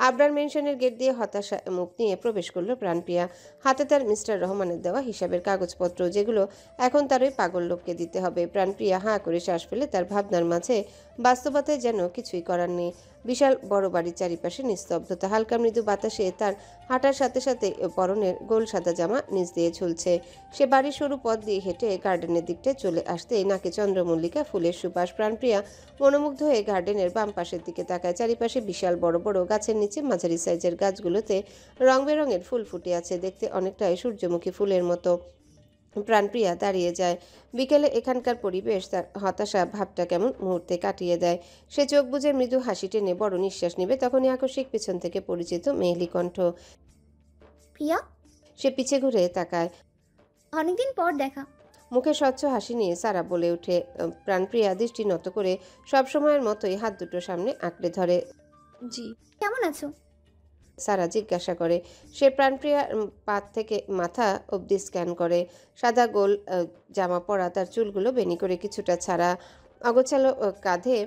Abrar মেনশনের gate দিয়ে হতাশা মুখ নিয়ে প্রবেশ করলো প্রাণপ্রিয়া। হাতে তার মিস্টার রহমানের দেওয়া হিসাবের কাগজপত্র, যেগুলো এখন তার ওই পাগল লোককে দিতে হবে। প্রাণপ্রিয়া হাঁ করে শ্বাস ফেলে। তার ভাবনার মাঝে বাস্তবতায় যেন কিছুই করার নেই। বিশাল বড় বাড়ির চারিপাশে নিস্তব্ধতা। হালকা মৃদু বাতাসে তার হাঁটার সাথে সাথে পরনের গোল সাদা জামা নিচ দিয়ে ঝুলছে। সে বাড়ির সরু পথ দিয়ে হেঁটে গার্ডেনের দিকটায় চলে আসতেই নাকে চন্দ্রমল্লিকা ফুলের সুবাস। প্রাণপ্রিয়া মনোমুগ্ধ হয়ে গার্ডেনের বাম পাশের দিকে তাকায়। চারিপাশে বিশাল বড় বড় গাছের নিচে মাঝারি সাইজের গাছগুলোতে রং বেরঙের ফুল ফুটে আছে, দেখতে অনেকটাই সূর্যমুখী ফুলের মতো। প্রাণপ্রিয়া দাঁড়িয়ে যায়। বিকেলে এখানকার পরিবেশ তার হতাশা ভাবটা কেমন মুহূর্তে কাটিয়ে দেয়। সে চোখ বুজে মৃদু হাসি টেনে বড় নিঃশ্বাস নেবে, তখনই আকস্মিক পেছন থেকে পরিচিত মেয়েলি কণ্ঠ। প্রিয়া, সে পিছে ঘুরে তাকায়। অনেকদিন পর দেখা। মুখে স্বচ্ছ হাসি নিয়ে সারা বলে ওঠে। প্রাণপ্রিয়া দৃষ্টি নত করে সবসময়ের মতোই হাত দুটো সামনে আঁকড়ে ধরে। জি। কেমন আছো? সারা জিজ্ঞাসা করে। সে প্রাণপ্রিয়ার পা থেকে মাথা অবধি স্ক্যান করে। সাদা গোল জামা পরা, তার চুলগুলো বেনি করে কিছুটা ছাড়া, অগোছালো কাঁধে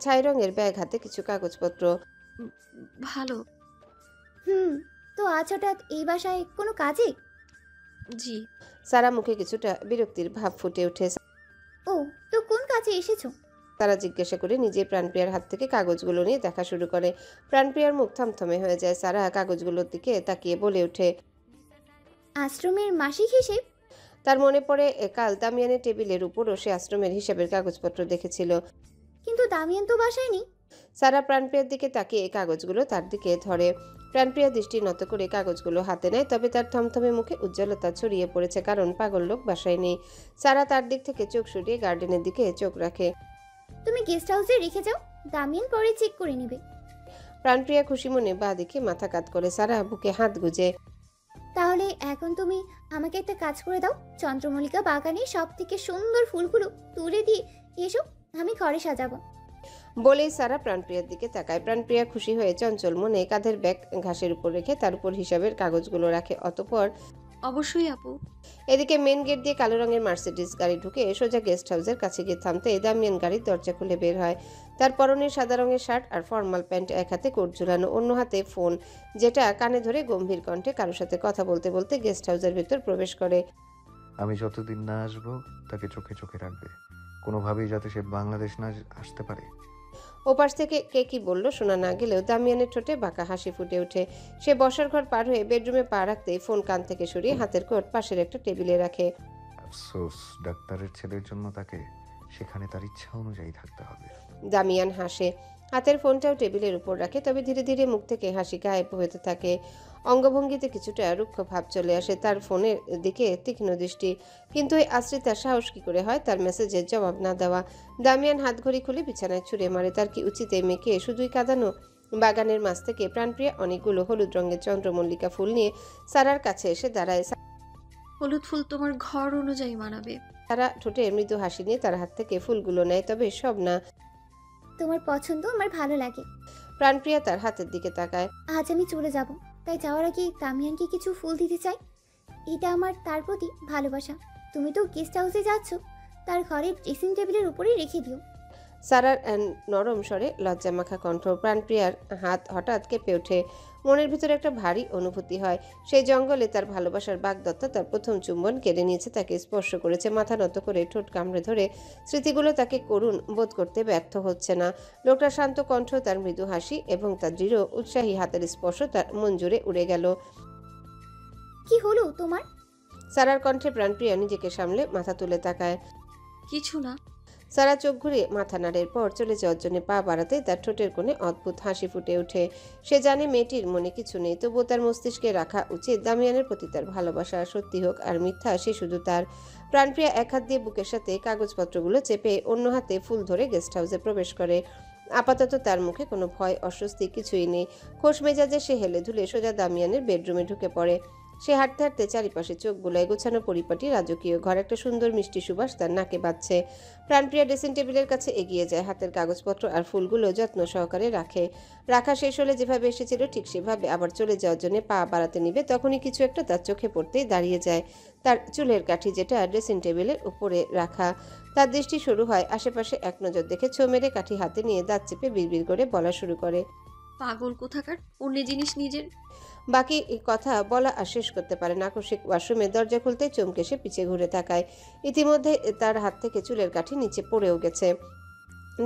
ছাই রঙের ব্যাগ, হাতে কিছু কাগজপত্র। উম, ভালো। হুম, তো আজ হঠাৎ এই বাসায় কোনো কাজে? জি। সারা মুখে কিছুটা বিরক্তির ভাব ফুটে ওঠে। ও, তো কোন কাজে এসেছো? তারা জিজ্ঞাসা করে নিজে প্রাণপ্রিয়ার হাত থেকে কাগজগুলো নিয়ে দেখা শুরু করে। প্রাণপ্রিয়ার মুখ থমথমে হয়ে যায়। সারা কাগজগুলোর দিকে তাকিয়ে বলে ওঠে। আশ্রমের মাসিক হিসেব? তার মনে পড়ে কাল দামিয়ানের টেবিলের উপরও সে আশ্রমের হিসাবের কাগজপত্র দেখেছিল। কিন্তু দামিয়ান তো বাসায় নেই। সারা প্রাণপ্রিয়ার দিকে তাকিয়ে কাগজগুলো তার দিকে ধরে। প্রাণপ্রিয়া দৃষ্টি নত করে কাগজগুলো হাতে নেয়, তবে তার থমথমে মুখে উজ্জ্বলতা ছড়িয়ে পড়েছে, কারণ পাগল লোক বাসায় নেই। সারা তার দিক থেকে চোখ সরিয়ে গার্ডেনের দিকে চোখ রাখে। তুমি গেস্ট হাউসে রেখে যাও, দামিয়ান পরে চেক করে নেবে। প্রাণপ্রিয়া খুশি মনে বাঁ দিকে মাথা কাত করে। সারা বুকে হাত গুজে। তাহলে এখন তুমি আমাকে একটা কাজ করে দাও, চন্দ্রমল্লিকা বাগানে সব থেকে সুন্দর ফুলগুলো তুলে দিয়ে এসো, আমি ঘরে সাজাবো। বলেই সারা প্রাণপ্রিয়ার দিকে তাকায়। প্রাণপ্রিয়া খুশি হয়ে চঞ্চল মনে কাঁধের ব্যাগ ঘাসের উপর রেখে তার উপর হিসাবের কাগজগুলো রাখে। অতঃপর অবশ্যই আপু। এদিকে মেন গেট দিয়ে কালো রঙের মার্সিডিজ গাড়ি ঢুকে সোজা গেস্ট হাউসের কাছে গিয়ে থামতে দামিয়ান গাড়ির দরজা খুলে বের হয়। তার পরনে সাদা রঙের শার্ট আর ফর্মাল প্যান্ট, এক হাতে কোট ঝুলানো, অন্য হাতে ফোন, যেটা কানে ধরে গম্ভীর কণ্ঠে কারোর সাথে কথা বলতে বলতে গেস্ট হাউসের ভেতর প্রবেশ করে। আমি যতদিন না আসবো তাকে চোখে চোখে রাখবে, কোনোভাবেই যাতে সে বাংলাদেশ না আসতে পারে। ওপাশ থেকে কে কি বলল শোনা না গেলেও দামিয়ানের ঠোঁটে বাঁকা হাসি ফুটে ওঠে। সে বসার ঘর পার হয়ে বেডরুমে পা রাখতেই ফোন কান থেকে সরিয়ে হাতের কোট পাশের একটা টেবিলে রাখে। আফসোস, ডাক্তারের ছেলের জন্য তাকে সেখানে তার ইচ্ছা অনুযায়ী থাকতে হবে। দামিয়ান হাসে, হাতের ফোনটাও টেবিলের উপর রাখে, তবে ধীরে ধীরে মুখ থেকে হাসি গায়েব হতে থাকে। অঙ্গভঙ্গিতে কিছুটা রুক্ষ ভাব চলে আসে। তার ফোনের দিকে তীক্ষ্ণ দৃষ্টি, কিন্তু এই আশ্রিতার সাহস কি করে হয় তার মেসেজের জবাব না দেওয়া। দামিয়ান হাত ঘড়ি খুলে বিছানায় ছুঁড়ে মারে। তার কি উচিত এই মেয়েকে শুধুই কাঁদানো? বাগানের মাছ থেকে প্রাণপ্রিয়া অনেকগুলো হলুদ রঙের চন্দ্রমল্লিকা ফুল নিয়ে সারার কাছে এসে দাঁড়ায়। হলুদ ফুল তোমার ঘর অনুযায়ী মানাবে। সারা ঠোঁটে মৃদু হাসি নিয়ে তার হাত থেকে ফুলগুলো নেয়, তবে সব না। তোমার পছন্দ আমার ভালো লাগে। প্রাণপ্রিয়া তার হাতের দিকে তাকায়। আজ আমি চলে যাব, তাই যাওয়ার আগে দামিয়ানকে কিছু ফুল দিতে চাই। এটা আমার তার প্রতি ভালোবাসা। তুমি তো গেস্ট হাউসে যাচ্ছ, তার ঘরের ড্রেসিং টেবিলের উপরেই রেখে দিও। সারার নরম স্বরে লজ্জামাখা কণ্ঠ। প্রাণপ্রিয়ার হাত হঠাৎ কেঁপে ওঠে। মনের ভিতরে একটা ভারী অনুভূতি হয়। সেই জঙ্গলে তার ভালোবাসার বাগদত্তা তার প্রথম চুম্বন কেড়ে নিয়েছে, তাকে স্পর্শ করেছে। মাথা নত করে ঠোঁট কামড়ে ধরে স্মৃতিগুলো তাকে করুণ বোধ করতে ব্যর্থ হচ্ছে না। লোকটার শান্ত কণ্ঠ, তার মৃদু হাসি এবং তার দৃঢ় উৎসাহী হাতের স্পর্শ তার মন জুড়ে উড়ে গেল। কি হলো তোমার? সারার কণ্ঠে প্রাণপ্রিয়া নিজেকে সামলে মাথা তুলে তাকায়। কিছু না। সারা চোখ ঘুরিয়ে মাথা নাড়ের পর চলে যাওয়ার জন্য পা বাড়াতে তার ঠোঁটের কোণে অদ্ভুত হাসি ফুটে ওঠে। সে জানে মেয়েটির মনে কিছু নেই, তবুও তার মস্তিষ্কে রাখা উচিত দামিয়ানের প্রতি তার ভালোবাসা, সত্যি হোক আর মিথ্যা, সে শুধু তার। প্রাণপ্রিয়া এক হাত দিয়ে বুকের সাথে কাগজপত্রগুলো চেপে অন্য হাতে ফুল ধরে গেস্ট হাউসে প্রবেশ করে। আপাতত তার মুখে কোনো ভয় অস্বস্তি কিছুই নেই। খোশ মেজাজে সে হেলে ধুলে সোজা দামিয়ানের বেডরুমে ঢুকে পড়ে। সে হাঁটতে হাঁটতে চারিপাশে চোখ বুলায়। গোছানো পরিপাটি রাজকীয় ঘর, একটা সুন্দর মিষ্টি সুবাস তার নাকে বাজছে। প্রাণপ্রিয়া ড্রেসিং টেবিলের কাছে এগিয়ে যায়, হাতের কাগজপত্র আর ফুলগুলো যত্ন সহকারে রাখা শেষ হলে যেভাবে এসেছিল ঠিক সেভাবে আবার চলে যাওয়ার জন্য পা বাড়াতে নিবে, তখনই কিছু একটা তার চোখে পড়তেই দাঁড়িয়ে যায়। তার চুলের কাঠি, যেটা ড্রেসিং টেবিলের উপরে রাখা। তার দৃষ্টি শুরু হয় আশেপাশে, এক নজর দেখে ছো মেরে কাঠি হাতে নিয়ে দাঁত চেপে বিড়বিড় করে বলা শুরু করে। পাগল কোথাকার, অন্য জিনিস নিজের। বাকি কথা বলা আর শেষ করতে পারে না। আকস্মিক ওয়াশরুমের দরজা খুলতে চমকে সে পিছিয়ে ঘুরে তাকায়। ইতিমধ্যে তার হাত থেকে চুলের কাঠি নিচে পড়েও গেছে।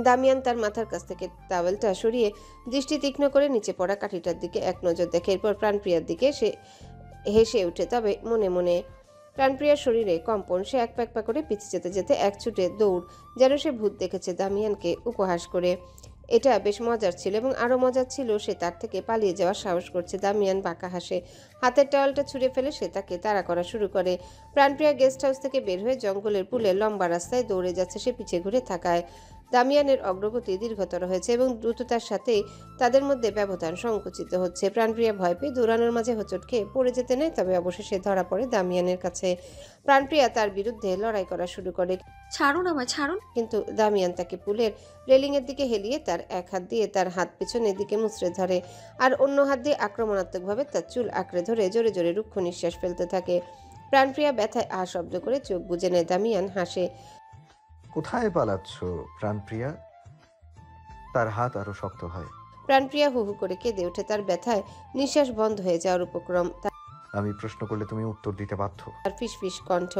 দামিয়ান তার মাথার কাছ থেকে টাওয়েলটা সরিয়ে দৃষ্টি তীক্ষ্ণ করে নিচে পড়া কাঠিটার দিকে এক নজর দেখে। এরপর প্রাণপ্রিয়ার দিকে সে হেসে ওঠে, তবে মনে মনে। প্রাণপ্রিয়ার শরীরে কম্পন, সে এক পা করে পিছিয়ে যেতে যেতে এক ছুটে দৌড়, যেন সে ভূত দেখেছে। দামিয়ানকে উপহাস করে। এটা বেশ মজার ছিল, এবং আরও মজার ছিল সে তার থেকে পালিয়ে যাওয়ার সাহস করছে। দামিয়ান বাঁকা হাসে, হাতের টাওয়ালটা ছুঁড়ে ফেলে সে তাকে তাড়া করা শুরু করে। প্রাণপ্রিয়া গেস্ট হাউস থেকে বের হয়ে জঙ্গলের পুলে লম্বা রাস্তায় দৌড়ে যাচ্ছে। সে পিছিয়ে ঘুরে থাকায় দামিয়ানের অগ্রগতি দীর্ঘতর হয়েছে এবং দ্রুততার সাথেই তাদের মধ্যে ব্যবধান সংকুচিত হচ্ছে। প্রাণপ্রিয়া ভয় পেয়ে দৌড়ানোর মাঝে হোঁচট খেয়ে পড়ে যেতে নেয়, তবে অবশেষে ধরা পড়ে দামিয়ানের কাছে। প্রাণপ্রিয়া তার বিরুদ্ধে লড়াই করা শুরু করে, ছাড়ুন আমায়, ছাড়ুন। কিন্তু দামিয়ান তাকে পুলের রেলিংয়ের দিকে হেলিয়ে তার এক হাত দিয়ে তার হাত পেছনের দিকে মুচড়ে ধরে, আর অন্য হাত দিয়ে আক্রমণাত্মকভাবে তার চুল আঁকড়ে ধরে জোরে জোরে রুক্ষ নিঃশ্বাস ফেলতে থাকে। প্রাণপ্রিয়া ব্যথায় আহ শব্দ করে চোখ বুজে নেয়। দামিয়ান হাসে। কোথায় পালাচ্ছ প্রাণপ্রিয়া? তার হাত আরো শক্ত হয়। প্রাণপ্রিয়া হু হু করে কেঁদে ওঠে, তার ব্যথায় নিঃশ্বাস বন্ধ হয়ে যাওয়ার উপক্রম। আমি প্রশ্ন করলে তুমি উত্তর দিতে বাধ্য। তার ফিসফিস কণ্ঠ।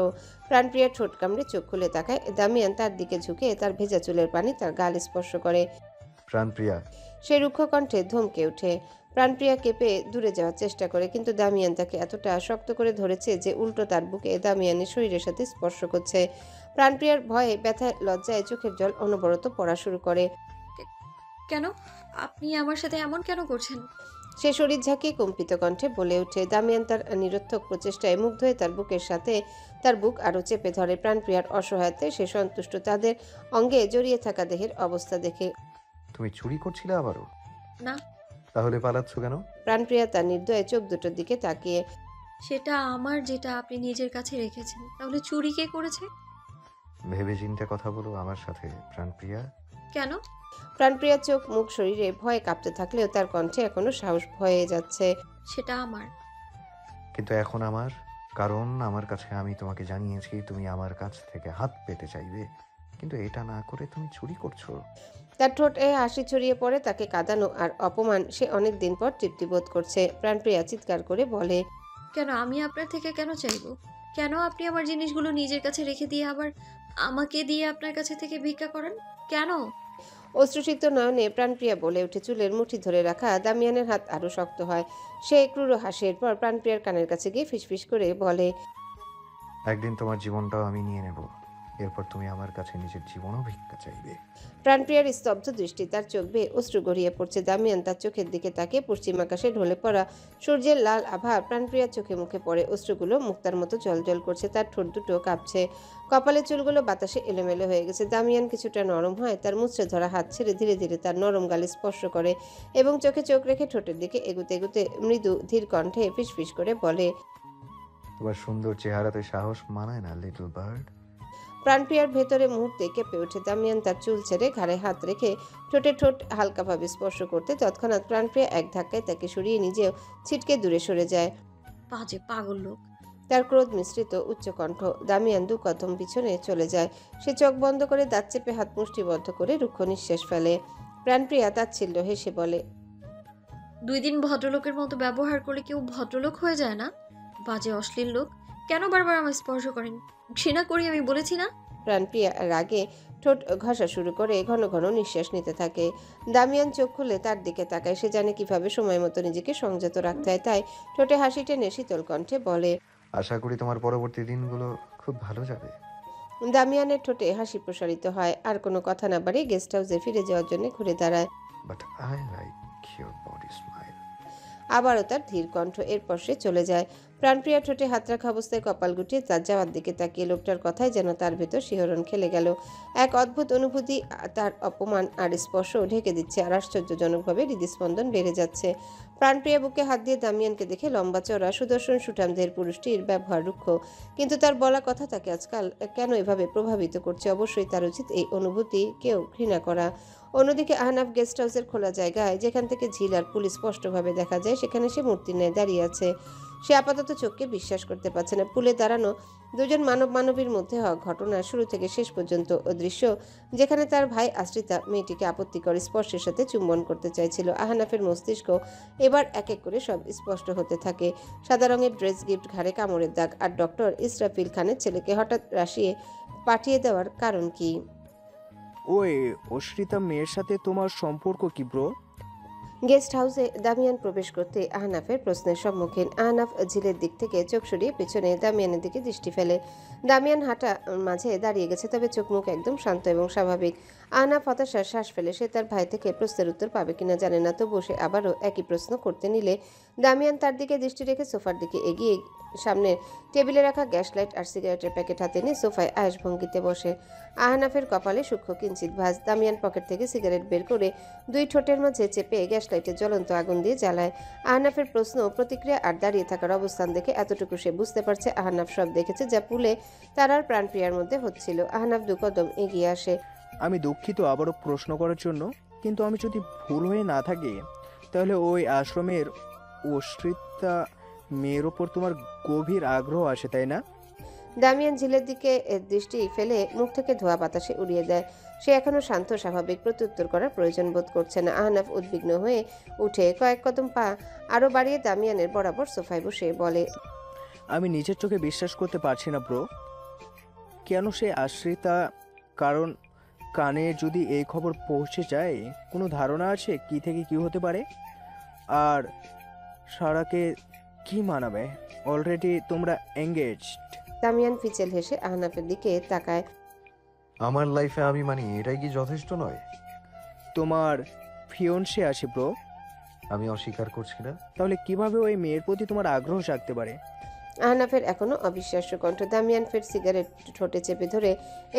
প্রাণপ্রিয়া ঠোঁট কামড়ে চোখ খুলে তাকায়। দামিয়ান তার দিকে ঝুঁকে তার ভেজা চুলের পানি তার গাল স্পর্শ করে। প্রাণপ্রিয়া, সে রুক্ষ কণ্ঠে ধমকে ওঠে। প্রাণপ্রিয়া কেঁপে দূরে যাওয়ার চেষ্টা করে, কিন্তু দামিয়ান তাকে এতটা শক্ত করে ধরেছে যে উল্টো তার বুকে দামিয়ানের শরীরের সাথে স্পর্শ করছে। প্রাণপ্রিয়ার ভয়ে, ব্যথায়, লজ্জায় চোখের জল অনবরত পড়া শুরু করে। কেন আপনি আমার সাথে এমন কেন করছেন? সে শরীর ঝাঁকিয়ে কম্পিত কণ্ঠে বলে ওঠে। দামিয়ান তার নিরর্থক প্রচেষ্টায় মুগ্ধ হয়ে তার বুকের সাথে তার বুক আরও চেপে ধরে। প্রাণপ্রিয়ার অসহায়তায় সে সন্তুষ্ট, তাদের অঙ্গে জড়িয়ে থাকা দেহের অবস্থা দেখে। তুমি চুরি করছিলে আবারও? না। তাহলে পালাচ্ছ কেন? প্রাণপ্রিয়া তার নির্দয় চোখ দুটোর দিকে তাকিয়ে। সেটা আমার, যেটা আপনি নিজের কাছে রেখেছেন। তাহলে চুরি কে করেছে? ভেবে চিন্তে কথা বলো আমার সাথে প্রাণপ্রিয়া। কেন? প্রাণপ্রিয়ার চোখ মুখ শরীরে ভয়ে কাঁপতে থাকলেও তার কণ্ঠে এখনো সাহস হয়ে যাচ্ছে। সেটা আমার। কিন্তু এখন আমার, কারণ আমার কাছে আমি তোমাকে জানিয়েছি তুমি আমার কাছ থেকে হাত পেতে চাইবে, কিন্তু এটা না করে তুমি চুরি করছো। তার ঠোঁটে হাসি ছড়িয়ে পড়ে, তাকে কাঁদানো আর অপমান সে অনেক দিন পর তৃপ্তি বোধ করছে। প্রাণপ্রিয়া চিৎকার করে বলে, কেন? আমি আপনার থেকে কেন চাইবো? কেন আপনি আমার জিনিসগুলো নিজের কাছে রেখে দিয়ে আবার আমাকে দিয়ে আপনার কাছে থেকে ভিক্ষা করেন? কেন? অশ্রুসিক্ত নয়নে প্রাণপ্রিয়া বলে উঠে। চুলের মুঠি ধরে রাখা দামিয়ানের হাত আরো শক্ত হয়। সে ক্রুর হাসির পর প্রাণপ্রিয়ার কানের কাছে গিয়ে ফিসফিস করে বলে, একদিন তোমার জীবনটাও আমি নিয়ে নেব, এরপর তুমি আমার কাছে নিজের জীবনও ভিক্ষা চাইবে। প্রাণপ্রিয়ার স্তব্ধ দৃষ্টি, তার চোখ বেয়ে অশ্রু গড়িয়ে পড়ছে। দামিয়ান তার চোখের দিকে তাকিয়ে পশ্চিম আকাশে ঢলে পড়া সূর্যের লাল আভা প্রাণপ্রিয়ার চোখে মুখে পড়ে। অশ্রুগুলো মুক্তার মতো জলজল করছে, তার ঠোঁট দুটো কাঁপছে, কপালের চুলগুলো বাতাসে এলোমেলো হয়ে গেছে। দামিয়ান কিছুটা নরম হয়, তার মুচড়ে ধরা হাত ছেড়ে ধীরে ধীরে তার নরম গালে স্পর্শ করে এবং চোখে চোখ রেখে ঠোঁটের দিকে এগুতে এগুতে মৃদু ধীর কণ্ঠে ফিসফিস করে বলে, তোমার সুন্দর চেহারাতে সাহস মানায় না লিটল বার্ড। প্রাণপ্রিয়ার ভেতরে মুহূর্তে কেঁপে ওঠে। দামিয়ান তার চুল ছেড়ে ঘাড়ে হাত রেখে ঠোঁটে ঠোঁট হালকাভাবে স্পর্শ করতে তৎক্ষণাৎ প্রাণপ্রিয়া এক ধাক্কায় তাকে সরিয়ে নিজেও ছিটকে দূরে সরে যায়। বাজে পাগল লোক। তার ক্রোধ মিশ্রিত উচ্চকণ্ঠ। দামিয়ান দু কদম পিছনে চলে যায়। সে চোখ বন্ধ করে দাঁত চেপে হাত মুষ্টিবদ্ধ করে রুক্ষ নিঃশ্বাস ফেলে। প্রাণপ্রিয়া তাচ্ছিল্য হেসে বলে, 2 দিন ভদ্রলোকের মতো ব্যবহার করলে কেউ ভদ্রলোক হয়ে যায় না? বাজে অশ্লীল লোক। কেন বারবার আমায় স্পর্শ করেন? ঘৃণা করি আমি, বলেছি না? প্রাণপ্রিয়া রাগে ঠোঁট ঘষা শুরু করে ঘন ঘন নিঃশ্বাস নিতে থাকে। দামিয়ান চোখ খুলে তার দিকে তাকায়। সে জানে কিভাবে সময় মতো নিজেকে সংযত রাখতে হয়, তাই ঠোঁটে হাসি টেনে শীতল কণ্ঠে বলে, আশা করি তোমার পরবর্তী দিনগুলো খুব ভালো যাবে। দামিয়ানের ঠোঁটে হাসি প্রসারিত হয়। আর কোনো কথা না বাড়িয়ে গেস্ট হাউসে ফিরে যাওয়ার জন্য ঘুরে দাঁড়ায়। But I like your body smile. আবারও তার ধীর কণ্ঠ। এরপর সে চলে যায়। প্রাণপ্রিয়া ঠোঁটে হাত রাখা অবস্থায় কপাল গুটিয়ে তার যাওয়ার দিকে তাকিয়ে লোকটার কথায় যেন তার ভেতর শিহরণ খেলে গেল। এক অদ্ভুত অনুভূতি তার অপমান আর স্পর্শ ঢেকে দিচ্ছে, আর আশ্চর্যজনকভাবে হৃদস্পন্দন বেড়ে যাচ্ছে। প্রাণপ্রিয়া বুকে হাত দিয়ে দামিয়ানকে দেখে লম্বা চড়া সুদর্শন সুঠামদের পুরুষটির ব্যবহার রুক্ষ, কিন্তু তার বলা কথা তাকে আজকাল কেন এভাবে প্রভাবিত করছে। অবশ্যই তার উচিত এই অনুভূতি কেউ ঘৃণা করা। অন্যদিকে আহনাফ গেস্ট হাউসের খোলা জায়গায়, যেখান থেকে ঝিল আর পুলিশ স্পষ্টভাবে দেখা যায়, সেখানে সে মূর্তির ন্যায় দাঁড়িয়ে আছে। সে আপাতত চোখকে বিশ্বাস করতে পারছে না। পুলে দাঁড়ানো দুজন মানবীর মধ্যে হওয়া ঘটনা শুরু থেকে শেষ পর্যন্ত দৃশ্য, যেখানে তার ভাই আশ্রিতা মেয়েটিকে আপত্তিকর স্পর্শের সাথে চুম্বন করতে চাইছিল। আহনাফের মস্তিষ্ক এবার এক এক করে সব স্পষ্ট হতে থাকে। সাদা রঙের ড্রেস, গিফট, ঘাড়ে কামড়ের দাগ, আর ডক্টর ইসরাফিল খানের ছেলেকে হঠাৎ রাশিয়ে পাঠিয়ে দেওয়ার কারণ কি? ওই অশ্রিতা মেয়ের সাথে তোমার সম্পর্ক কি ব্রো? গেস্ট হাউসে দামিয়ান প্রবেশ করতে আহনাফের প্রশ্নের সম্মুখীন। আহনাফ ঝিলের দিক থেকে চোখ সরিয়ে পেছনে দামিয়ানের দিকে দৃষ্টি ফেলে। দামিয়ান হাঁটা মাঝে দাঁড়িয়ে গেছে, তবে চোখ মুখ একদম শান্ত এবং স্বাভাবিক। আহনাফ হতাশার শ্বাস ফেলে। সে তার ভাই থেকে প্রশ্নের উত্তর পাবে কিনা জানে না, তবুও সে আবারও একই প্রশ্ন করতে নিলে দামিয়ান তার দিকে দৃষ্টি রেখে সোফার দিকে এগিয়ে সামনে টেবিলে রাখা গ্যাস লাইট আর সিগারেটের প্যাকেট হাতে নিয়ে সোফায় আয়েশ ভঙ্গিতে বসে। আহনাফের কপালে সূক্ষ্ম কিঞ্চিত ভাঁজ। দামিয়ান পকেট থেকে সিগারেট বের করে দুই ঠোঁটের মাঝে চেপে গ্যাস লাইটের জ্বলন্ত আগুন দিয়ে জ্বালায়। আহনাফের প্রশ্ন, প্রতিক্রিয়া আর দাঁড়িয়ে থাকার অবস্থান দেখে এতটুকু সে বুঝতে পারছে আহনাফ সব দেখেছে যা পুলে তার আর প্রাণপ্রিয়ার মধ্যে হচ্ছিল। আহনাফ দু কদম এগিয়ে আসে। আমি দুঃখিত আবারও প্রশ্ন করার জন্য, কিন্তু আমি যদি ভুল হয়ে না থাকি, তাহলে ওই আশ্রমের অশ্রিতা মেয়ের ওপর তোমার গভীর আগ্রহ আসে, তাই না? দামিয়ান ঝিলের দিকে দৃষ্টি ফেলে মুখ থেকে ধোয়া বাতাসে উড়িয়ে দেয়। সে এখনো শান্ত স্বাভাবিক, প্রত্যুত্তর করার প্রয়োজন বোধ করছে না। আহনাফ উদ্বিগ্ন হয়ে উঠে কয়েক কদম পা আরো বাড়িয়ে দামিয়ানের বরাবর সোফায় বসে বলে, আমি নিজের চোখে বিশ্বাস করতে পারছি না ব্রো। কেন সে আশ্রিতা? কারণ কানে যদি এই খবর পৌঁছে যায়, কোনো ধারণা আছে কি থেকে কি হতে পারে? আর সারাকে কি মানাবে? অলরেডি তোমরা এঙ্গেজড। দামিয়ান ফিচেল হেসে আহনাফের দিকে তাকায়। আমার লাইফে আমি মানি, এটাই কি যথেষ্ট নয়? তোমার ফিয়ন্সে আছে ব্রো। আমি অস্বীকার করছি না। তাহলে কিভাবে ওই মেয়ের প্রতি তোমার আগ্রহ জাগতে পারে? আহনাফের এখনো অবিশ্বাস্য কণ্ঠ। দামিয়ান ফের সিগারেট ঠোঁটে চেপে ধরে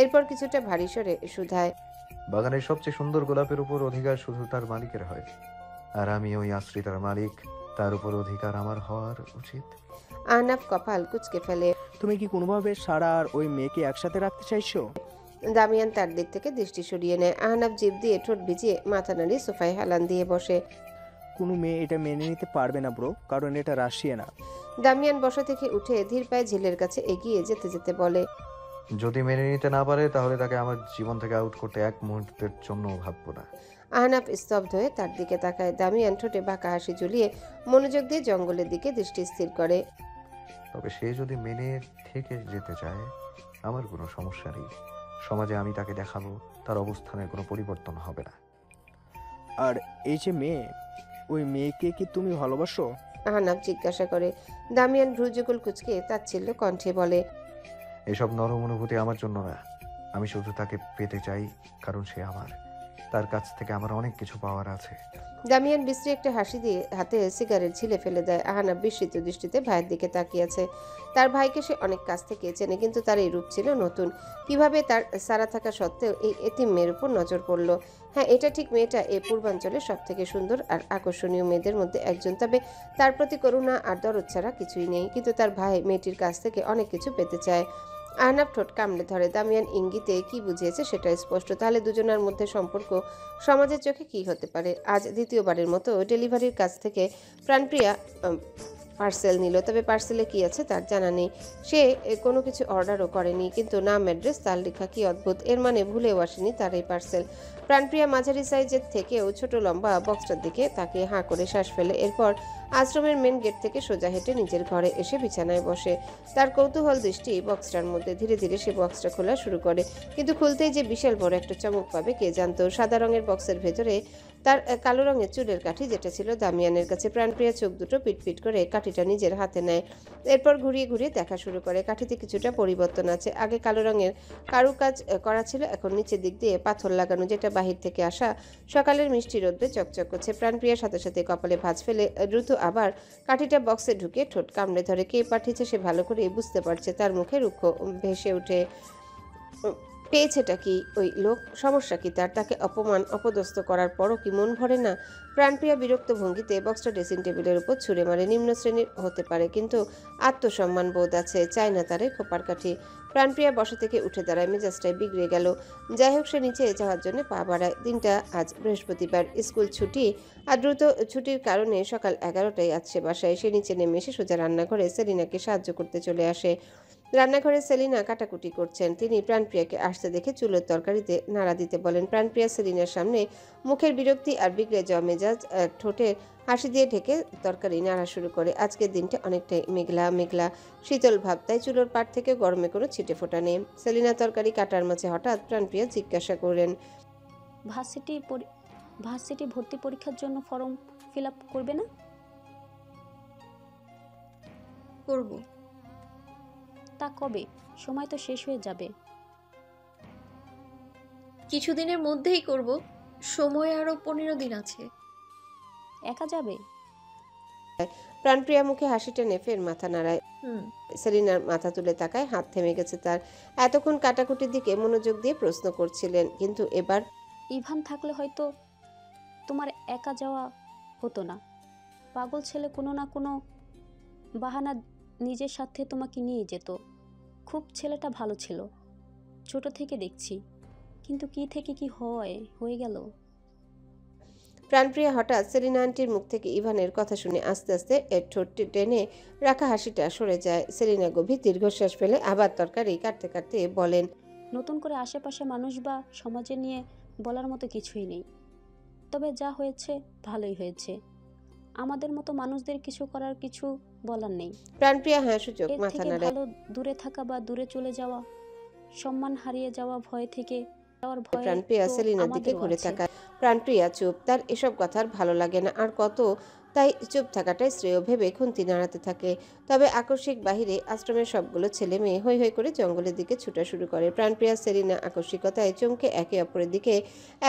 এরপর কিছুটা ভারী স্বরে শুধায়, বাগানের সবচেয়ে সুন্দর গোলাপের উপর অধিকার শুধু তার মালিকের হয়, আর আমি ওই আশ্রিতার মালিক। তার উপর অধিকার আমার হওয়ার উচিত। আহনাফ কপাল কুঁচকে ফেলে। তুমি কি কোনোভাবে সারা আর ওই মেয়েকে একসাথে রাখতে চাইছো? দামিয়ান তার দিক থেকে দৃষ্টি সরিয়ে নেয়। আহনাফ জিভ দিয়ে ঠোঁট ভিজিয়ে মাথা নাড়িয়ে সোফায় হেলান দিয়ে বসে। কোনো মেয়ে এটা মেনে নিতে পারবে না ব্রো, কারণ এটা রাশিয়া না। দামিয়ান বসা থেকে উঠে ধীর পায়ে ঝিলের কাছে এগিয়ে যেতে যেতে বলে, যদি মেনে নিতে না পারে, তাহলে তাকে আমার জীবন থেকে আউট করতে এক মুহূর্তের জন্য ভাববো না। আহনাফ স্তব্ধ হয়ে তার দিকে তাকায়। দামিয়ান ঠোঁটে বাঁকা হাসি ঝুলিয়ে মনোযোগ দিয়ে জঙ্গলের দিকে দৃষ্টি স্থির করে। তবে সে যদি মেনে থেকে যেতে চায়, আমার কোনো সমস্যা নেই। সমাজে আমি তাকে দেখাবো তার অবস্থানের কোনো পরিবর্তন হবে না। আর এই যে মেয়ে, ওই মেয়েকে কি তুমি ভালোবাসো? আহনাফ জিজ্ঞাসা করে। দামিয়ান ভ্রুযুগল কুঁচকে তাচ্ছিল্য কণ্ঠে বলে, এসব নরম অনুভূতি আমার জন্য না। আমি শুধু তাকে পেতে চাই, কারণ সে আমার। তার কাছ থেকে আমার অনেক কিছু পাওয়ার আছে। দামিয়ান বিশ্রী একটা হাসি দিয়ে হাতে সিগারেট ঝিলে ফেলে দেয়। আহনাফ বিস্মিত দৃষ্টিতে ভাইয়ের দিকে তাকিয়ে আছে। তার ভাইকে সে অনেক কাছ থেকে চেনে, কিন্তু তার এই রূপ ছিল নতুন। কিভাবে তার সারা থাকা সত্ত্বেও এই এতিম মেয়ের উপর নজর পড়ল? হ্যাঁ, এটা ঠিক, মেয়েটা এই পূর্বাঞ্চলের সব থেকে সুন্দর আর আকর্ষণীয় মেয়েদের মধ্যে একজন। তবে তার প্রতি করুণা আর দরদ ছাড়া কিছুই নেই। কিন্তু তার ভাই মেয়েটির কাছ থেকে অনেক কিছু পেতে চায়। আহনাফ ঠোঁট কামড়ে ধরে। দামিয়ান ইঙ্গিতে কি বুঝিয়েছে সেটা স্পষ্ট। তাহলে দুজনের মধ্যে সম্পর্ক সমাজের চোখে কি হতে পারে? আজ দ্বিতীয়বারের মতো ডেলিভারির কাছ থেকে প্রাণপ্রিয়া পার্সেল নিল, তবে পার্সেলে কি আছে তার জানা নেই। সে কোনো কিছু অর্ডারও করেনি, কিন্তু নাম অ্যাড্রেস তার লেখা। কি অদ্ভুত! এর মানে ভুলেও আসেনি তার এই পার্সেল। প্রাণপ্রিয়া মাঝারি সাইজের থেকেও ছোট লম্বা বক্সটার দিকে তাকিয়ে হাঁ করে শ্বাস ফেলে। এরপর আশ্রমের মেন গেট থেকে সোজা হেঁটে নিজের ঘরে এসে বিছানায় বসে। তার কৌতূহল দৃষ্টি বক্সটার মধ্যে। ধীরে ধীরে সে বক্সটা খোলা শুরু করে, কিন্তু খুলতেই যে বিশাল বড় একটা চমক পাবে কে জানতো। সাদা রঙের বক্সের ভেতরে তার কালো রঙের চুলের কাঠি, যেটা ছিল দামিয়ানের কাছে। প্রাণপ্রিয়া চোখ দুটো পিটপিট করে কাঠিটা নিজের হাতে নেয়। এরপর ঘুরিয়ে ঘুরিয়ে দেখা শুরু করে। কাঠিতে কিছুটা পরিবর্তন আছে। আগে কালো রঙের কারুকাজ করা ছিল, এখন নিচের দিক দিয়ে পাথর লাগানো, যেটা বাহির থেকে আসা সকালের মিষ্টি রোদ্রে চকচক করছে। প্রাণপ্রিয়ার সাথে সাথে কপালে ভাঁজ ফেলে দ্রুত আবার কাঠিটা বক্সে ঢুকে ঠোঁট কামড়ে ধরে। কে পাঠিয়েছে সে ভালো করে বুঝতে পারছে। তার মুখে রুক্ষ ভেসে ওঠে। পেয়েছেটা কি ওই লোক? সমস্যা কি তার? তাকে অপমান অপদস্থ করার পরও কি মন ভরে না? প্রাণপ্রিয়া বিরক্ত ভঙ্গিতে বক্সটা ড্রেসিং টেবিলের উপর ছুঁড়ে মারে। নিম্ন শ্রেণীর হতে পারে কিন্তু আত্মসম্মান বোধ আছে, চায় না তারে খোপার কাঠি। প্রাণপ্রিয়া বসা থেকে উঠে দাঁড়ায়, মেজাজটাই বিগড়ে গেল। যাই হোক, সে নিচে যাওয়ার জন্য পা বাড়ায়। দিনটা আজ বৃহস্পতিবার, স্কুল ছুটি। আর দ্রুত ছুটির কারণে সকাল 11টায় আজ সে বাসায়। সে নিচে নেমে এসে সোজা রান্নাঘরে সেলিনাকে সাহায্য করতে চলে আসে। রান্নাঘরে সেলিনা কাটাকুটি করছেন। তিনি প্রাণপ্রিয়াকে আসতে দেখে চুলোর তরকারিতে নাড়া দিতে বলেন। প্রাণপ্রিয়া সেলিনার সামনে মুখের বিরক্তি আর বিগড়ে যাওয়া মেজাজ ঠোঁটের হাসি দিয়ে ঢেকে তরকারি নাড়া শুরু করে। আজকের দিনটা অনেকটাই মেঘলা মেঘলা, শীতল ভাব, তাই চুলোর পাট থেকে গরমে কোনো ছিটে ফোটা নেই। সেলিনা তরকারি কাটার মাঝে হঠাৎ প্রাণপ্রিয়া জিজ্ঞাসা করেন, ভার্সিটি ভর্তি পরীক্ষার জন্য ফর্ম ফিল আপ করবে না? করব। তা কবে? সময় তো শেষ হয়ে যাবে। কিছুদিনের মধ্যেই করব, সময় আরো 15 দিন আছে। একা যাবে? প্রাণপ্রিয়া মুখে হাসি টেনে ফের মাথা নাড়ায়। সেলিনার মাথা তুলে তাকায়, হাত থেমে গেছে তার। এতক্ষণ কাটাকুটির দিকে মনোযোগ দিয়ে প্রশ্ন করছিলেন, কিন্তু এবার ইভান থাকলে হয়তো তোমার একা যাওয়া হতো না। পাগল ছেলে কোনো না কোনো বাহানা নিজের সাথে তোমাকে নিয়ে যেত। খুব ছেলেটা ভালো ছিল, ছোট থেকে দেখছি, কিন্তু কি থেকে কি হয়ে গেল। প্রাণপ্রিয়া হঠাৎ সেলিনা আন্টির মুখ থেকে ইভানের কথা শুনে আস্তে আস্তে এর ঠোঁটটি টেনে রাখা হাসিটা সরে যায়। সেলিনা গভীর দীর্ঘশ্বাস ফেলে আবার তরকারি কাটতে কাটতে বলেন, নতুন করে আশেপাশে মানুষ বা সমাজে নিয়ে বলার মতো কিছুই নেই। তবে যা হয়েছে ভালোই হয়েছে। আমাদের মতো মানুষদের কিছু করার কিছু বলার নেই। প্রাণপ্রিয়া হ্যাঁ সূচক এর মাথা থেকে নাড়ায়। ভালো দূরে থাকা বা দূরে চলে যাওয়া, সম্মান হারিয়ে যাওয়া, ভয় থেকে যাওয়ার ভয় প্রাণপ্রিয়া তো সেলিনার দিকে আমাদেরও ঘুরে আছে। তাকায়। প্রাণপ্রিয়া চুপ। তার এসব কথা আর ভালো লাগে না আর কত, তাই চুপ থাকাটাই শ্রেয় ভেবে খুন্তি নাড়াতে থাকে। তবে আকস্মিক বাহিরে আশ্রমের সবগুলো ছেলে মেয়ে হৈ হৈ করে জঙ্গলের দিকে ছুটা শুরু করে। প্রাণপ্রিয়া সেলিনা আকস্মিকতায় চমকে একে অপরের দিকে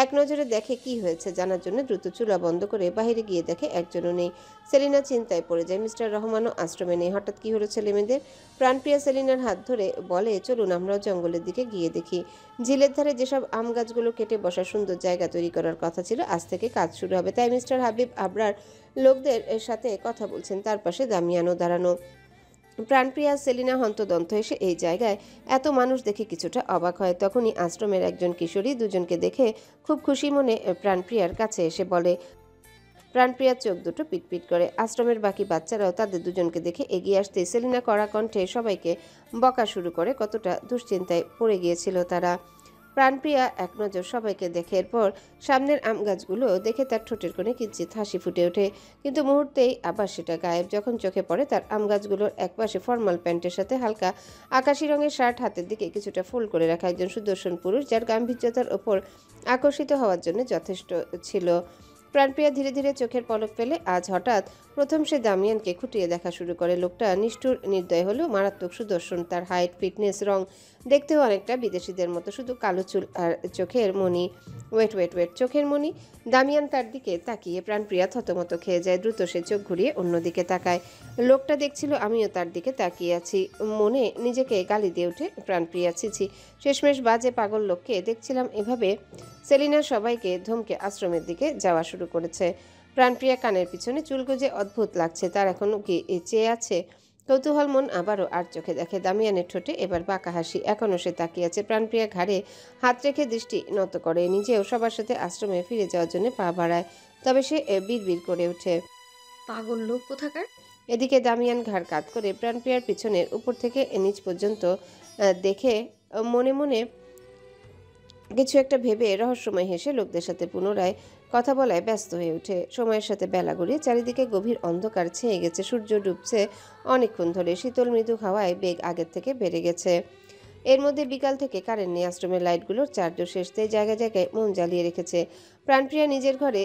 এক নজরে দেখে। কি হয়েছে জানার জন্য দ্রুত চুলা বন্ধ করে বাহিরে গিয়ে দেখে একজনও নেই। সেলিনা চিন্তায় পড়ে যায়। মিস্টার রহমানও আশ্রমে নেই। হঠাৎ কি হলো ছেলে মেয়েদের? প্রাণপ্রিয়া সেলিনার হাত ধরে বলে, চলুন আমরাও জঙ্গলের দিকে গিয়ে দেখি। ঝিলের ধারে যেসব আম গাছগুলো কেটে বসার সুন্দর জায়গা তৈরি করার কথা ছিল, আজ থেকে কাজ শুরু হবে। তাই মিস্টার হাবিব আবরার লোকদের সাথে কথা বলছেন। তার পাশে দামিয়ানও দাঁড়ানো। প্রাণপ্রিয়া সেলিনা হন্তদন্ত এসে এই জায়গায় এত মানুষ দেখে কিছুটা অবাক হয়। তখনই আশ্রমের একজন কিশোরী দুজনকে দেখে খুব খুশি মনে প্রাণপ্রিয়ার কাছে এসে বলে। প্রাণপ্রিয়ার চোখ দুটো পিটপিট করে। আশ্রমের বাকি বাচ্চারাও তাদের দুজনকে দেখে এগিয়ে আসতে সেলিনা কড়া কণ্ঠে সবাইকে বকা শুরু করে। কতটা দুশ্চিন্তায় পড়ে গিয়েছিল তারা। প্রাণপ্রিয়া এক নজর সবাইকে দেখে এরপর সামনের আম গাছগুলো দেখে তার ঠোঁটের কোণে কিঞ্চিৎ হাসি ফুটে ওঠে, কিন্তু মুহূর্তেই আবার সেটা গায়েব যখন চোখে পড়ে তার আম গাছগুলোর একপাশে ফর্মাল প্যান্টের সাথে হালকা আকাশি রঙের শার্ট, হাতের দিকে কিছুটা ফোল্ড করে রাখা একজন সুদর্শন পুরুষ, যার গাম্ভীর্যতার ওপর আকর্ষিত হওয়ার জন্য যথেষ্ট ছিল। প্রাণপ্রিয়া ধীরে ধীরে চোখের পলক ফেলে। আজ হঠাৎ প্রথম সে দামিয়ানকে খুঁটিয়ে দেখা শুরু করে। লোকটা নিষ্ঠুর নির্দয় হলেও মারাত্মক সুদর্শন। তার হাইট, ফিটনেস, রং দেখতেও অনেকটা বিদেশিদের মতো, শুধু কালো চুল আর চোখের মণি। ওয়েট চোখের মণি। দামিয়ান তার দিকে তাকিয়ে প্রাণপ্রিয়া থতমত খেয়ে যায়। দ্রুত সে চোখ ঘুরিয়ে অন্যদিকে তাকায়। লোকটা দেখছিল আমিও তার দিকে তাকিয়ে আছি। মনে নিজেকে গালি দিয়ে ওঠে প্রাণপ্রিয়া। ছিছি, শেষমেশ বাজে পাগল লোককে দেখছিলাম এভাবে। সেলিনা সবাইকে ধমকে আশ্রমের দিকে যাওয়া শুরু করেছে। প্রাণপ্রিয়া কানের পিছনে চুল গুজে অদ্ভুত লাগছে। তার এখনো কি চেয়ে আছে? কৌতূহল মন আবারও আর চোখে দেখে দামিয়ানের ঠোঁটে এবার বাঁকা হাসি। এখনও সে তাকিয়ে আছে। প্রাণপ্রিয়া ঘাড়ে হাত রেখে দৃষ্টি নত করে। নিজেও সবার সাথে আশ্রমে ফিরে যাওয়ার জন্য পা বাড়ায়। তবে সে বিড়বিড় করে ওঠে, পাগল লোক কোথাকার। এদিকে দামিয়ান ঘাড় কাত করে প্রাণপ্রিয়ার পিছনের উপর থেকে নিচ পর্যন্ত দেখে মনে মনে কিছু একটা ভেবে রহস্যময় হেসে লোকদের সাথে পুনরায় কথা বলায় ব্যস্ত হয়ে ওঠে। সময়ের সাথে বেলা গড়িয়ে চারিদিকে গভীর অন্ধকার ছেয়ে গেছে। সূর্য ডুবছে অনেকক্ষণ ধরে। শীতল মৃদু হাওয়ায় বেগ আগের থেকে বেড়ে গেছে। এর মধ্যে বিকাল থেকে কারেন্ট নেই। আশ্রমের লাইটগুলোর চার্জও শেষ, তাই জায়গায় জায়গায় মোম জ্বালিয়ে রেখেছে। প্রাণপ্রিয়া নিজের ঘরে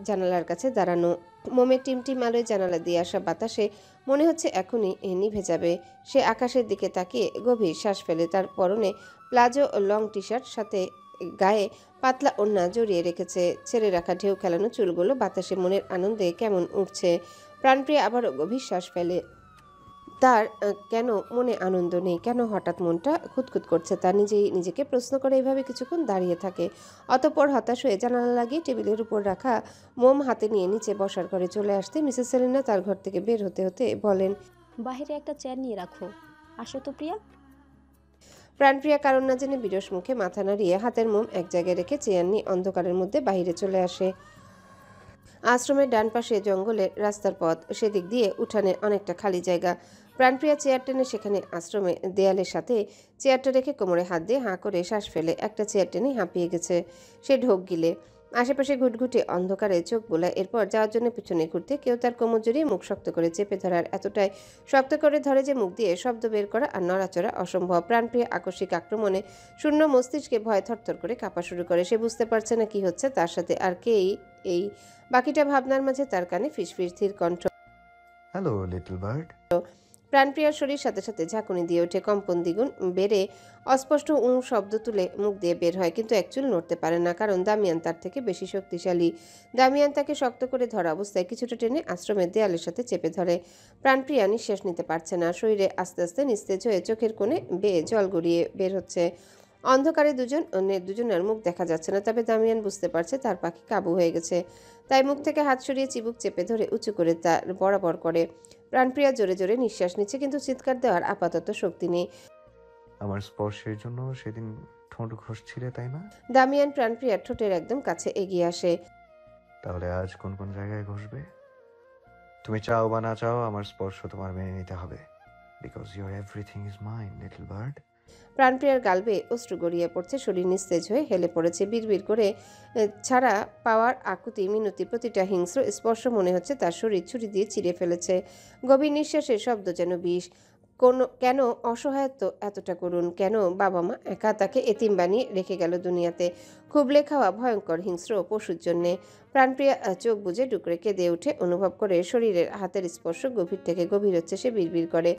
জানালার কাছে দাঁড়ানো। মোমের টিমটিম আলোয় জানালা দিয়ে আসা বাতাসে মনে হচ্ছে এখনই নিভে যাবে। সে আকাশের দিকে তাকিয়ে গভীর শ্বাস ফেলে। তার পরনে প্লাজো লং টি শার্ট, সাথে গায়ে পাতলা ওড়না জড়িয়ে রেখেছে। ছেড়ে রাখা ঢেউ খেলানো চুলগুলো বাতাসে মনের আনন্দে কেমন উঠছে। প্রাণপ্রিয়া আবারও গভীর শ্বাস ফেলে। তার কেন মনে আনন্দ নেই, কেন হঠাৎ মনটা খুঁতখুত করছে, তা নিজেই নিজেকে প্রশ্ন করে এইভাবে কিছুক্ষণ দাঁড়িয়ে থাকে। অতঃপর হতাশ হয়ে জানালা লাগিয়ে টেবিলের উপর রাখা মোম হাতে নিয়ে নিচে বসার ঘরে চলে আসতে মিসেস সেলিনা তার ঘর থেকে বের হতে হতে বলেন, বাইরে একটা চেয়ার নিয়ে রাখো, আসো তো প্রিয়া। প্রাণপ্রিয়া কারণ না জেনে বিরস মুখে মাথা নাড়িয়ে হাতের মোম এক জায়গায় রেখে চেয়ার নিয়ে অন্ধকারের মধ্যে বাইরে চলে আসে। আশ্রমের ডান পাশে জঙ্গলের রাস্তার পথ, সেদিক দিয়ে উঠানে অনেকটা খালি জায়গা। প্রাণপ্রিয়া চেয়ার টেনে সেখানে আশ্রমে দেয়ালের সাথে চেয়ারটা রেখে কোমরে হাত দিয়ে হাঁ করে শ্বাস ফেলে একটা চেয়ার টেনে হাঁপিয়ে গেছে। সে ঢোক গিলে আশেপাশে ঘুটঘুটে অন্ধকারে চোখ বোলায়। এরপর যাওয়ার জন্য পিছনে ঘুরতে কেউ তার কোমর জড়িয়ে মুখ শক্ত করে চেপে ধরার এতটাই শক্ত করে ধরে যে মুখ দিয়ে শব্দ বের করা আর নড়াচড়া অসম্ভব। প্রাণপ্রিয়া আকস্মিক আক্রমণে শূন্য মস্তিষ্কে ভয় থরথর করে কাঁপা শুরু করে। সে বুঝতে পারছে না কি হচ্ছে তার সাথে, আর কেই এই বাকিটা ভাবনার মাঝে তার কানে ফিসফিস ধীর কণ্ঠ। Hello little bird. প্রাণপ্রিয়ার শরীর সাথে সাথে ঝাঁকুনি দিয়ে ওঠে, কম্পন দ্বিগুণ বেড়ে অস্পষ্ট শব্দ তুলে মুখ দিয়ে বের হয়, কিন্তু এক চুল নড়তে পারে না, কারণ দামিয়ান তার থেকে বেশি শক্তিশালী। দামিয়ান তাকে শক্ত করে ধরা অবস্থায় কিছুটা টেনে আশ্রমের দেয়ালের সাথে চেপে ধরে। প্রাণপ্রিয়া নিঃশ্বাস নিতে পারছে না, শরীরে আস্তে আস্তে নিস্তেজ হয়ে চোখের কোণে বেয়ে জল গড়িয়ে বের হচ্ছে। অন্ধকারে দুজনের মুখ দেখা যাচ্ছে না, তবে দামিয়ান বুঝতে পারছে তার পাখি কাবু হয়ে গেছে। তাই মুখ থেকে হাত সরিয়ে চিবুক চেপে ধরে উঁচু করে তার বরাবর করে। প্রাণপ্রিয়া জোরে জোরে নিঃশ্বাস নিচ্ছে, কিন্তু চিৎকার দেওয়ার আপাতত শক্তি নেই। আমার স্পর্শের জন্য সেদিন ঠোঁট ঘষছিলে তাই না? দামিয়ান প্রাণপ্রিয়ার ঠোঁটের একদম কাছে এগিয়ে আসে। তাহলে আজ কোন কোন জায়গায় ঘষবে? তুমি চাও বা না চাও আমার স্পর্শ তোমার মেনে নিতে হবে, because your everything is mine little bird. প্রাণপ্রিয়ার গাল বেয়ে অশ্রু গড়িয়ে পড়ছে, শরীর নিস্তেজ হয়ে হেলে পড়েছে। বিড়বিড় করে ছাড়া পাওয়ার আকুতি মিনতি, প্রতিটা হিংস্র স্পর্শ মনে হচ্ছে তার শরীর ছুরি দিয়ে চিরে ফেলেছে। গভীর নিঃশ্বাসের শব্দ যেন বিষ। কেন অসহায়ত্ব এতটা করুন? কেন বাবা মা একা তাকে এতিম বানিয়ে রেখে গেল দুনিয়াতে, খুবলে খাওয়া ভয়ঙ্কর হিংস্র পশুর জন্যে? প্রাণপ্রিয়া চোখ বুজে ডুকরে কেঁদে উঠে, অনুভব করে শরীরের হাতের স্পর্শ গভীর থেকে গভীর হচ্ছে। সে বিড়বিড় করে,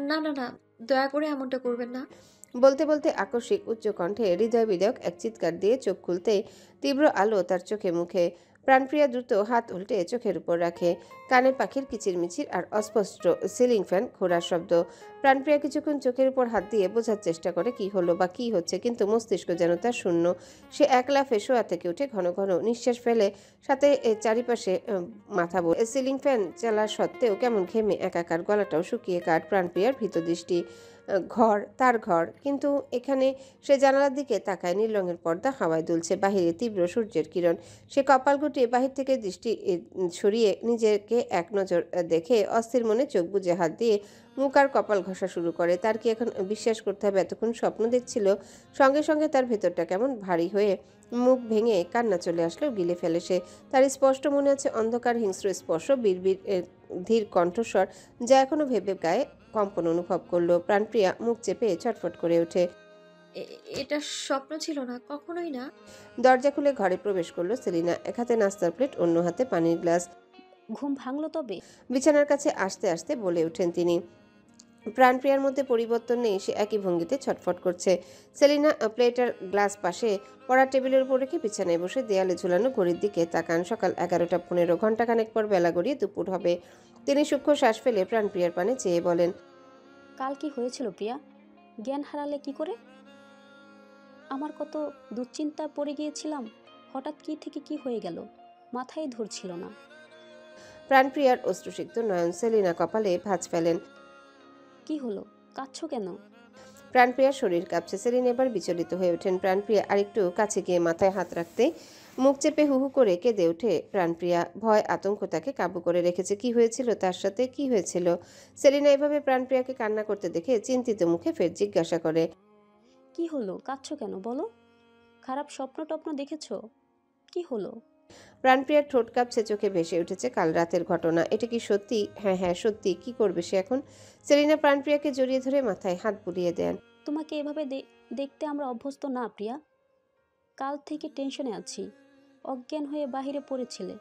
না না না, দয়া করে এমনটা করবেন না। বলতে বলতে আকস্মিক উচ্চ কণ্ঠে হৃদয় বিদায়ক এক চিৎকার দিয়ে চোখ খুলতে তীব্র আলো তার চোখে মুখে। প্রাণপ্রিয়া দ্রুত হাত উল্টে চোখের উপর রাখে। কানে পাখির কিচিরমিচির আর অস্পষ্ট সিলিং ফ্যান ঘোরার শব্দ। প্রাণপ্রিয়া কিছুক্ষণ চোখের উপর হাত দিয়ে বোঝার চেষ্টা করে কি হলো বা কি হচ্ছে, কিন্তু মস্তিষ্ক যেন তার শূন্য। সে এক লাফে শোয়া থেকে উঠে ঘন ঘন নিঃশ্বাস ফেলে, সাথে চারিপাশে মাথা বলে। সিলিং ফ্যান চালা সত্ত্বেও কেমন ঘেমে একাকার, গলাটাও শুকিয়ে কাঠ। প্রাণপ্রিয়ার ভীত দৃষ্টি। ঘর তার ঘর, কিন্তু এখানে সে জানালার দিকে তাকায়। নীল রঙের পর্দা হাওয়ায় দুলছে, বাহিরে তীব্র সূর্যের কিরণ। সে কপাল গুটিয়ে বাহির থেকে দৃষ্টি সরিয়ে নিজেকে এক নজর দেখে অস্থির মনে চোখ বুজে হাত দিয়ে মুখ আর কপাল ঘষা শুরু করে। তার কি এখন বিশ্বাস করতে হবে এতক্ষণ স্বপ্ন দেখছিল? সঙ্গে সঙ্গে তার ভেতরটা কেমন ভারী হয়ে মুখ ভেঙে কান্না চলে আসলেও গিলে ফেলে সে। তার স্পষ্ট মনে আছে অন্ধকার হিংস্র স্পর্শ, বিড়বিড় ধীর কণ্ঠস্বর, যা এখনো ভেবে গায়ে কম্পন অনুভব করলো। প্রাণপ্রিয়া মুখ চেপে ছটফট করে ওঠে। এটা স্বপ্ন ছিল না, কখনোই না। দরজা খুলে ঘরে প্রবেশ করলো সেলিনা, এক হাতে নাস্তার প্লেট, অন্য হাতে পানির গ্লাস। ঘুম ভাঙলো তবে? বিছানার কাছে আসতে আসতে বলে ওঠেন তিনি। প্রাণপ্রিয়ার মধ্যে পরিবর্তন নেই, সে একই ভঙ্গিতে ছটফট করছে। সেলিনা প্লেটার গ্লাস পাশে পড়া টেবিলের উপর রেখে বিছানায় বসে দেয়ালে ঝুলানো ঘড়ির দিকে তাকান। সকাল 11:15, ঘণ্টাখানেক পর বেলা গড়িয়ে দুপুর হবে। তিনি সূক্ষ্ম শ্বাস ফেলে প্রাণপ্রিয়ার পানে চেয়ে বলেন, কাল কি হয়েছিল প্রিয়া? জ্ঞান হারালে কি করে? আমার কত দুশ্চিন্তা পড়ে গিয়েছিলাম, হঠাৎ কি থেকে কি হয়ে গেল মাথায় ধরছিল না। প্রাণপ্রিয়ার অশ্রুসিক্ত নয়ন। সেলিনা কপালে ভাঁজ ফেলেন। কি হলো, কাঁদছো কেন? প্রাণপ্রিয়ার শরীর কাঁপছে। সেলিনা এবার বিচলিত হয়ে ওঠেন। প্রাণপ্রিয়া আরেকটু কাছে গিয়ে মাথায় হাত রাখতে মুখ চেপে হুহু করে কেঁদে ওঠে প্রাণপ্রিয়া। ভয় আতঙ্ক তাকে কাবু করে রেখেছে। কি হয়েছিল তার সাথে, কি হয়েছিল? সেলিনা এভাবে প্রাণপ্রিয়াকে কান্না করতে দেখে চিন্তিত মুখে ফের জিজ্ঞাসা করে, কি হলো, কাঁদছো কেন বলো? খারাপ স্বপ্ন টপ্ন দেখেছো? কি হলো? প্রাণপ্রিয়ার ঠোঁট কাঁপছে, চোখে ভেসে উঠেছে কাল রাতের ঘটনা। এটা কি সত্যি? হ্যাঁ হ্যাঁ সত্যি। কি করবে সে এখন? সেলিনা প্রাণপ্রিয়াকে জড়িয়ে ধরে মাথায় হাত বুলিয়ে দেন। তোমাকে এভাবে দেখতে আমরা অভ্যস্ত না প্রিয়া। কাল থেকে টেনশনে আছি। অজ্ঞান হয়ে বাহিরে পড়েছিলে।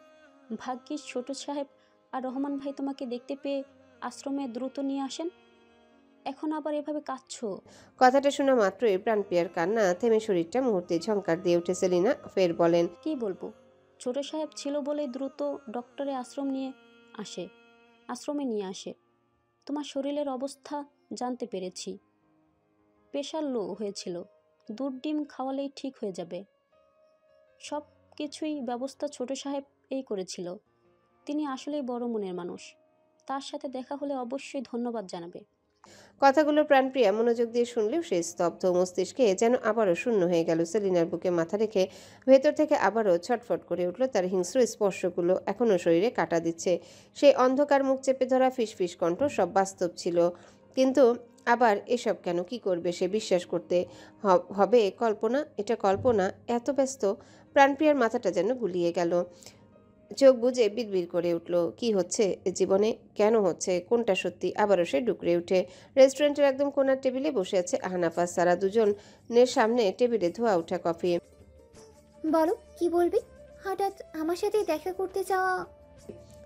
ভাগ্যিস ছোট সাহেব আর রহমান ভাই তোমাকে দেখতে পেয়ে আশ্রমে দ্রুত নিয়ে আসেন। এখন আবার এভাবে কাঁদছো? কথাটা শোনা মাত্রই প্রাণপ্রিয়ার কান্না থেমে শরীরটা মুহূর্তে ঝংকার দিয়ে উঠে সেলিনা ফের বলেন, কি বলবো, ছোট সাহেব ছিল বলেই দ্রুত ডক্টরে আশ্রমে নিয়ে আসে। তোমার শরীরের অবস্থা জানতে পেরেছি, প্রেশার লো হয়েছিল, দুধ ডিম খাওয়ালেই ঠিক হয়ে যাবে। সব কিছুই ব্যবস্থা ছোট সাহেব এই করেছিল। তিনি আসলেই বড় মনের মানুষ। তার সাথে দেখা হলে অবশ্যই ধন্যবাদ জানাবে। কথাগুলো প্রাণপ্রিয়া মনোযোগ দিয়ে শুনলেও সে স্তব্ধ, মস্তিষ্কে যেন আবারও শূন্য হয়ে গেল। সেলিনার বুকে মাথা রেখে ভেতর থেকে আবারও ছটফট করে উঠল। তার হিংস্র স্পর্শগুলো এখনও শরীরে কাটা দিচ্ছে। সেই অন্ধকার মুখ চেপে ধরা ফিসফিস কণ্ঠ সব বাস্তব ছিল, কিন্তু আবার এসব কেন? কি করবে সে? বিশ্বাস করতে হবে কল্পনা? এটা কল্পনা? এত ব্যস্ত প্রাণপ্রিয়ার মাথাটা যেন গুলিয়ে গেল। চোখ বুজে বিড়বিড় করে উঠল, কি হচ্ছে জীবনে? কেন হচ্ছে? কোনটা সত্যি? আবারও সে ডুকরে উঠে রেস্টুরেন্টের একদম কোনার টেবিলে বসে আছে আহনাফ আর সারা। দুজনের সামনে টেবিলে ধোয়া ওঠা কফি। বলো কি বলবি? হঠাৎ আমার সাথে দেখা করতে চাওয়া?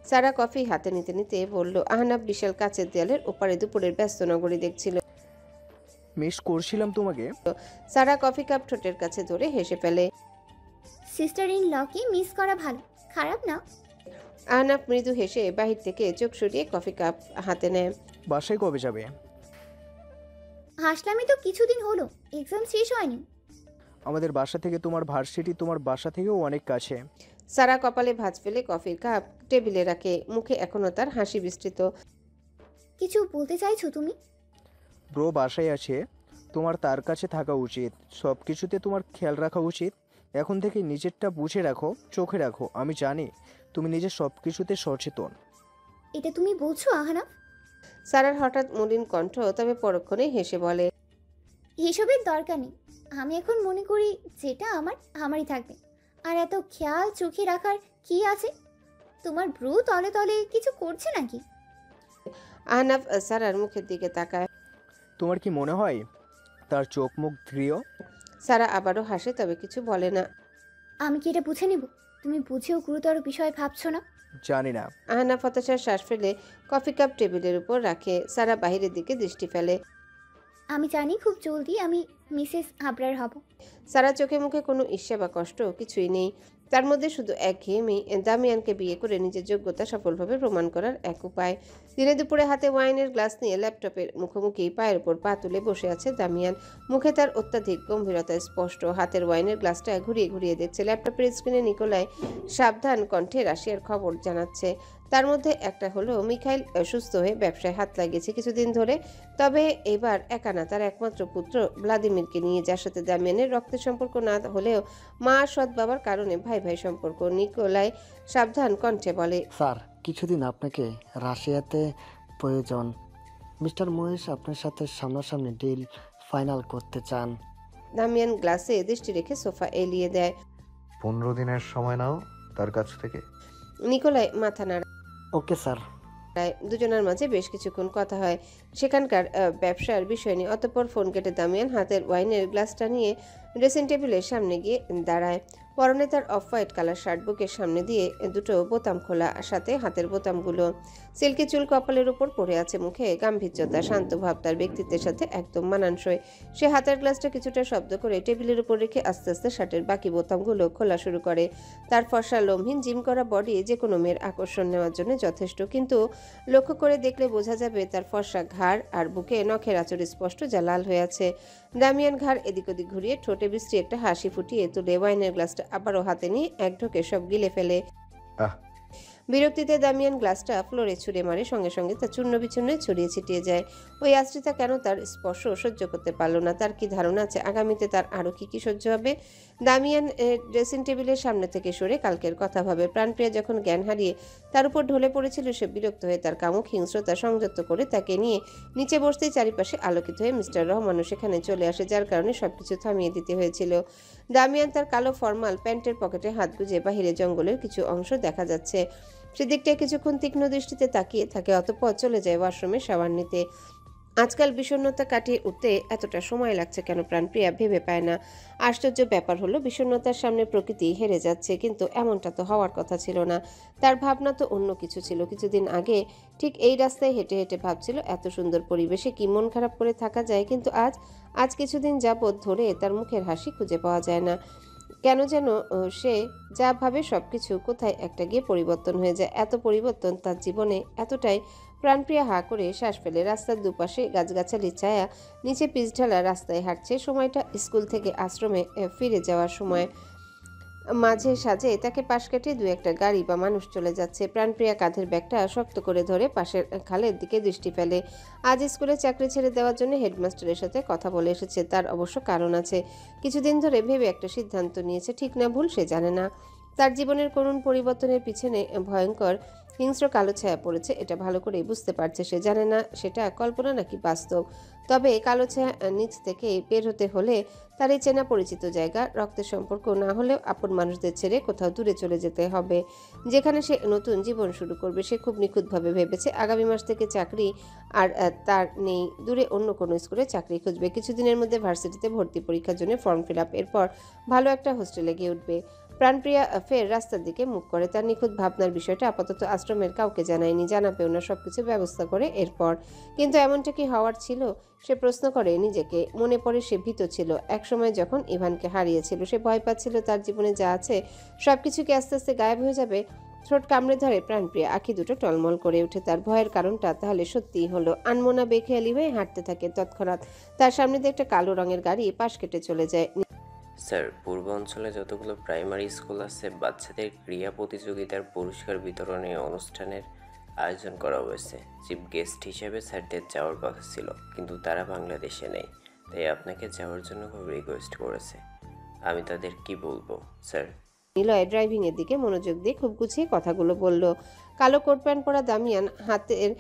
সারা কফি হাতে নিতে নিতে বলল। আহনাফ বিশাল কাচের দেয়ালের ওপারে দুপুরের ব্যস্ত নগরী দেখছিল। মিস করছিলাম তোমাকে। সারা কফি কাপ ঠোঁটের কাছে ধরে হেসে ফেলে। সিস্টার ইন লকে মিস করা ভালো, খারাপ না। আহনাফ মৃদু হেসে বাহির থেকে চোখ সরিয়ে কফি কাপ হাতে নেয়। বাসায় কবে যাবে? হাসলামই তো কিছুদিন হলো, এক্সাম শেষ হয়নি। আমাদের বাসা থেকে তোমার ভার্সিটি তোমার বাসা থেকেও অনেক কাছে। সারা কপালে ভাঁজ ফেলে কফির কাপ টেবিলে রাখে, মুখে এখনো তার হাসি বিস্তৃত। কিছু বলতে চাইছো তুমি? ব্রো বাসায় আছে, তোমার তার কাছে থাকা উচিত। সব কিছুতে তোমার খেয়াল রাখা উচিত। এখন থেকে নিজেরটা বুঝে রাখো, চোখে রাখো। আমি জানি তুমি নিজের সব কিছুতে সচেতন। এটা তুমি বলছো আহনাফ? সারার হঠাৎ মলিন কণ্ঠ, তবে পরক্ষণে হেসে বলে, এসবের দরকার নেই। আমি এখন মনে করি যেটা আমার আমারই থাকবে। আর এত খেয়াল চোখে রাখার কি আছে? তোমার ব্রু তলে তলে কিছু করছে নাকি? আহনাফ সারার মুখের দিকে তাকায়। তোমার কি মনে হয় তার চোখ মুখ দৃঢ়? সারা আবারও হাসে, তবে কিছু বলে না। আমি কি এটা বুঝে নিব? তুমি বুঝেও গুরুতর বিষয় ভাবছো না? জানি না। আহনাফ হতাশার শ্বাস ফেলে কফি কাপ টেবিলের উপর রাখে। সারা বাহিরের দিকে দৃষ্টি ফেলে। আমি জানি খুব জলদি আমি মিসেস আবরার হব। সারা চোখে মুখে কোনো ঈর্ষা বা কষ্ট কিছুই নেই। তার মধ্যে শুধু একঘেয়েমি, দামিয়ানকে বিয়ে করে নিজের যোগ্যতা সফলভাবে প্রমাণ করার এক উপায়। দিনে দুপুরে হাতে ওয়াইনের গ্লাস নিয়ে ল্যাপটপের মুখোমুখি পায়ের উপর পা তুলে বসে আছে দামিয়ান। মুখে তার অত্যাধিক গম্ভীরতা স্পষ্ট। হাতের ওয়াইনের গ্লাসটা ঘুরিয়ে ঘুরিয়ে দেখছে। ল্যাপটপের স্ক্রিনে নিকোলাই সাবধান কণ্ঠে রাশিয়ার খবর জানাচ্ছে। তার মধ্যে একটা হলো মিখাইল সুস্থ হয়ে ব্যবসায় হাত লাগিয়েছে কিছুদিন ধরে। তবে এবার একা না, তার একমাত্র পুত্র ভ্লাদিমিরকে নিয়ে, যার সাথে দামিয়ানের রক্তের সম্পর্ক না হলেও মা সৎ বাবার কারণে ভাই ভাই সম্পর্ক। নিকোলাই সাবধান কণ্ঠে বলে, স্যার, কিছুদিন আপনাকে রাশিয়াতে প্রয়োজন। মিস্টার মহেশ আপনার সাথে সামনাসামনি ডিল ফাইনাল করতে চান। দামিয়ান গ্লাসে দৃষ্টি রেখে সোফা এলিয়ে দেয়। 15 দিনের সময় নাও তার কাছ থেকে। নিকোলাই মাথা নাড়ায়। Okay sir. দুজনের মাঝে বেশ কিছুক্ষণ কথা হয় সেখানকার ব্যবসার বিষয় নিয়ে। অতঃপর ফোন কেটে দামিয়ান হাতের ওয়াইনের গ্লাসটা নিয়ে ড্রেসিং টেবিলের সামনে গিয়ে দাঁড়ায়। পরনে তার অফ হোয়াইট কালার শার্ট, বুকের সামনে দিয়ে দুটো বোতাম খোলা, সাথে হাতের বোতামগুলো। সিল্কি চুল কপালের উপর পড়ে আছে, মুখে গাম্ভীর্যতা, শান্ত ভাব তার ব্যক্তিত্বের সাথে একদম মানানসই। সে হাতের গ্লাসটা কিছুটা শব্দ করে টেবিলের উপর রেখে আস্তে আস্তে শার্টের বাকি বোতামগুলো খোলা শুরু করে। তার ফর্সা লোমহীন জিম করা বডি যে কোনো মেয়ের আকর্ষণ নেওয়ার জন্য যথেষ্ট, কিন্তু লক্ষ্য করে দেখলে বোঝা যাবে তার ফর্সা ঘাড় আর বুকে নখের আঁচড় স্পষ্ট, যা লাল হয়ে আছে। দামিয়ান ঘাড় এদিক ওদিক ঘুরিয়ে ঠোঁটে বিশ্রী একটা হাসি ফুটিয়ে তুলে ওয়াইনের গ্লাসটা আবারও হাতে নিয়ে এক ঢোকে সব গিলে ফেলে। আহ! বিরক্তিতে দামিয়ান গ্লাসটা ফ্লোরে ছুঁড়ে মারে, সঙ্গে সঙ্গে তা চূর্ণ বিচূর্ণে ছড়িয়ে ছিটিয়ে যায়। ওই আশ্রিতা কেন তার স্পর্শ সহ্য করতে পারল না? তার কি ধারণা আছে আগামীতে তার আরও কি কি সহ্য হবে? দামিয়ান ড্রেসিং টেবিলের সামনে থেকে সরে কালকের কথা ভাবে। প্রাণপ্রিয়া যখন জ্ঞান হারিয়ে তার উপর ঢলে পড়েছিল, সে বিরক্ত হয়ে তার কামুক হিংস্রতা সংযত করে তাকে নিয়ে নিচে বসতেই চারিপাশে আলোকিত হয়ে মিস্টার রহমানও সেখানে চলে আসে, যার কারণে সবকিছু থামিয়ে দিতে হয়েছিল। দামিয়ান তার কালো ফর্মাল প্যান্টের পকেটে হাত গুজে বাহিরে জঙ্গলের কিছু অংশ দেখা যাচ্ছে। সেদিকটায় কিছুক্ষণ তীক্ষ্ণ দৃষ্টিতে তাকিয়ে থাকে, অতঃপর চলে যায় ওয়াশরুমে শাওয়ার নিতে। আজকাল বিষণ্ণতা কাটিয়ে উঠতে এতটা সময় লাগছে কেন প্রাণপ্রিয়া ভেবে পায় না। আশ্চর্য ব্যাপার হলো বিষণ্ণতার সামনে প্রকৃতি হেরে যাচ্ছে, কিন্তু এমনটা তো হওয়ার কথা ছিল না। তার ভাবনা তো অন্য কিছু ছিল। কিছুদিন আগে ঠিক এই রাস্তায় হেঁটে হেঁটে ভাবছিল এত সুন্দর পরিবেশে কি মন খারাপ করে থাকা যায়, কিন্তু আজ আজ কিছুদিন যাবৎ ধরে তার মুখের হাসি খুঁজে পাওয়া যায় না। কেন যেন সে যা ভাবে সবকিছু কোথায় একটা গিয়ে পরিবর্তন হয়ে যায়। এত পরিবর্তন তার জীবনে এতটাই। প্রাণপ্রিয়া হা করে শ্বাস ফেলে রাস্তার দুপাশে গাছগাছালির ছায়া, নিচে পিচঢালা রাস্তায় হাঁটছে। সময়টা স্কুল থেকে আশ্রমে ফিরে যাওয়ার সময়। মাঝে সাঝে তাকে পাশ কাটিয়ে দু একটা গাড়ি বা মানুষ চলে যাচ্ছে। প্রাণপ্রিয়া কাঁধের ব্যাগটা শক্ত করে ধরে পাশের খালের দিকে দৃষ্টি ফেলে। আজ স্কুলে চাকরি ছেড়ে দেওয়ার জন্য হেডমাস্টারের সাথে কথা বলে এসেছে। তার অবশ্য কারণ আছে। কিছুদিন ধরে ভেবে একটা সিদ্ধান্ত নিয়েছে, ঠিক না ভুল সে জানে না। তার জীবনের করুণ পরিবর্তনের পিছনে ভয়ঙ্কর হিংস্র কালো ছায়া পড়েছে, এটা ভালো করেই বুঝতে পারছে সে। জানে না সেটা কল্পনা নাকি বাস্তব। তবে কালো ছায়া নিচ থেকে বের হতে হলে তার এই চেনা পরিচিত জায়গা, রক্তের সম্পর্ক না হলেও আপন মানুষদের ছেড়ে কোথাও দূরে চলে যেতে হবে, যেখানে সে নতুন জীবন শুরু করবে। সে খুব নিখুঁতভাবে ভেবেছে আগামী মাস থেকে চাকরি আর তার নেই। দূরে অন্য কোনো স্কুলে চাকরি খুঁজবে। কিছুদিনের মধ্যে ভার্সিটিতে ভর্তি পরীক্ষার জন্য ফর্ম ফিল আপ, এরপর ভালো একটা হোস্টেলে গিয়ে উঠবে। প্রাণপ্রিয়া ফের রাস্তার দিকে মুখ করে। তার নিখুঁত ভাবনার বিষয়টা আপাতত আশ্রমের কাউকে জানায়নি, জানাবেও না। সবকিছু ব্যবস্থা করে এরপর। কিন্তু এমনটা কি হওয়ার ছিল? সে প্রশ্ন করে নিজেকে। মনে পড়ে সে ভীত ছিল একসময় যখন ইভানকে হারিয়েছিল। সে ভয় পাচ্ছিল তার জীবনে যা আছে সবকিছু কি আস্তে আস্তে গায়েব হয়ে যাবে। ঠোঁট কামড়ে ধরে প্রাণপ্রিয়া, আঁখি দুটো টলমল করে ওঠে। তার ভয়ের কারণটা তাহলে সত্যিই হলো। আনমোনা বেখেয়ালি হয়ে হাঁটতে থাকে। তৎক্ষণাৎ তার সামনে দিয়ে একটা কালো রঙের গাড়ি পাশ কেটে চলে যায়। স্যার, পূর্ব অঞ্চলে যতগুলো প্রাইমারি স্কুল আছে বাচ্চাদের ক্রীড়া প্রতিযোগিতার পুরস্কার বিতরণী অনুষ্ঠানের আয়োজন করা হয়েছে। চিফ গেস্ট হিসেবে স্যারদের যাওয়ার কথা ছিল, কিন্তু তারা বাংলাদেশে নেই, তাই আপনাকে যাওয়ার জন্য খুব রিকোয়েস্ট করেছে। আমি তাদের কি বলবো স্যার? নিলয় ড্রাইভিং এর দিকে মনোযোগ দিয়ে খুব গুছিয়ে কথাগুলো বলল। কালো কোট প্যান্ট পরা দামিয়ান হাতের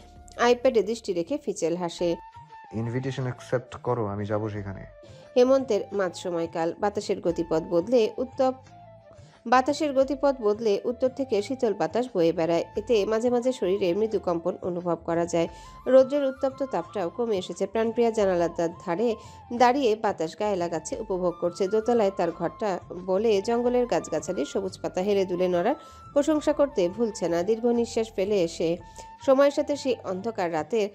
আইপ্যাডে দৃষ্টি রেখে ফিচেল হাসে। ইনভিটেশন অ্যাকসেপ্ট করো, আমি যাব সেখানে। হেমন্তের মাঝ সময়কাল। বাতাসের গতিপথ বদলে উত্তর থেকে শীতল বাতাস বয়ে বেড়ায়। এতে মাঝে মাঝে শরীরে মৃদু কম্পন অনুভব করা যায়। রৌদ্রের উত্তপ্ত তাপটাও কমে এসেছে। প্রাণপ্রিয়া জানালার ধারে দাঁড়িয়ে বাতাস গায়ে লাগাচ্ছে, উপভোগ করছে। দোতলায় তার ঘরটা বলে জঙ্গলের গাছগাছালির সবুজ পাতা হেলে দুলে নড়ার প্রশংসা করতে ভুলছে না। দীর্ঘ নিঃশ্বাস ফেলে এসে সময়ের সাথে সেই অন্ধকার রাতের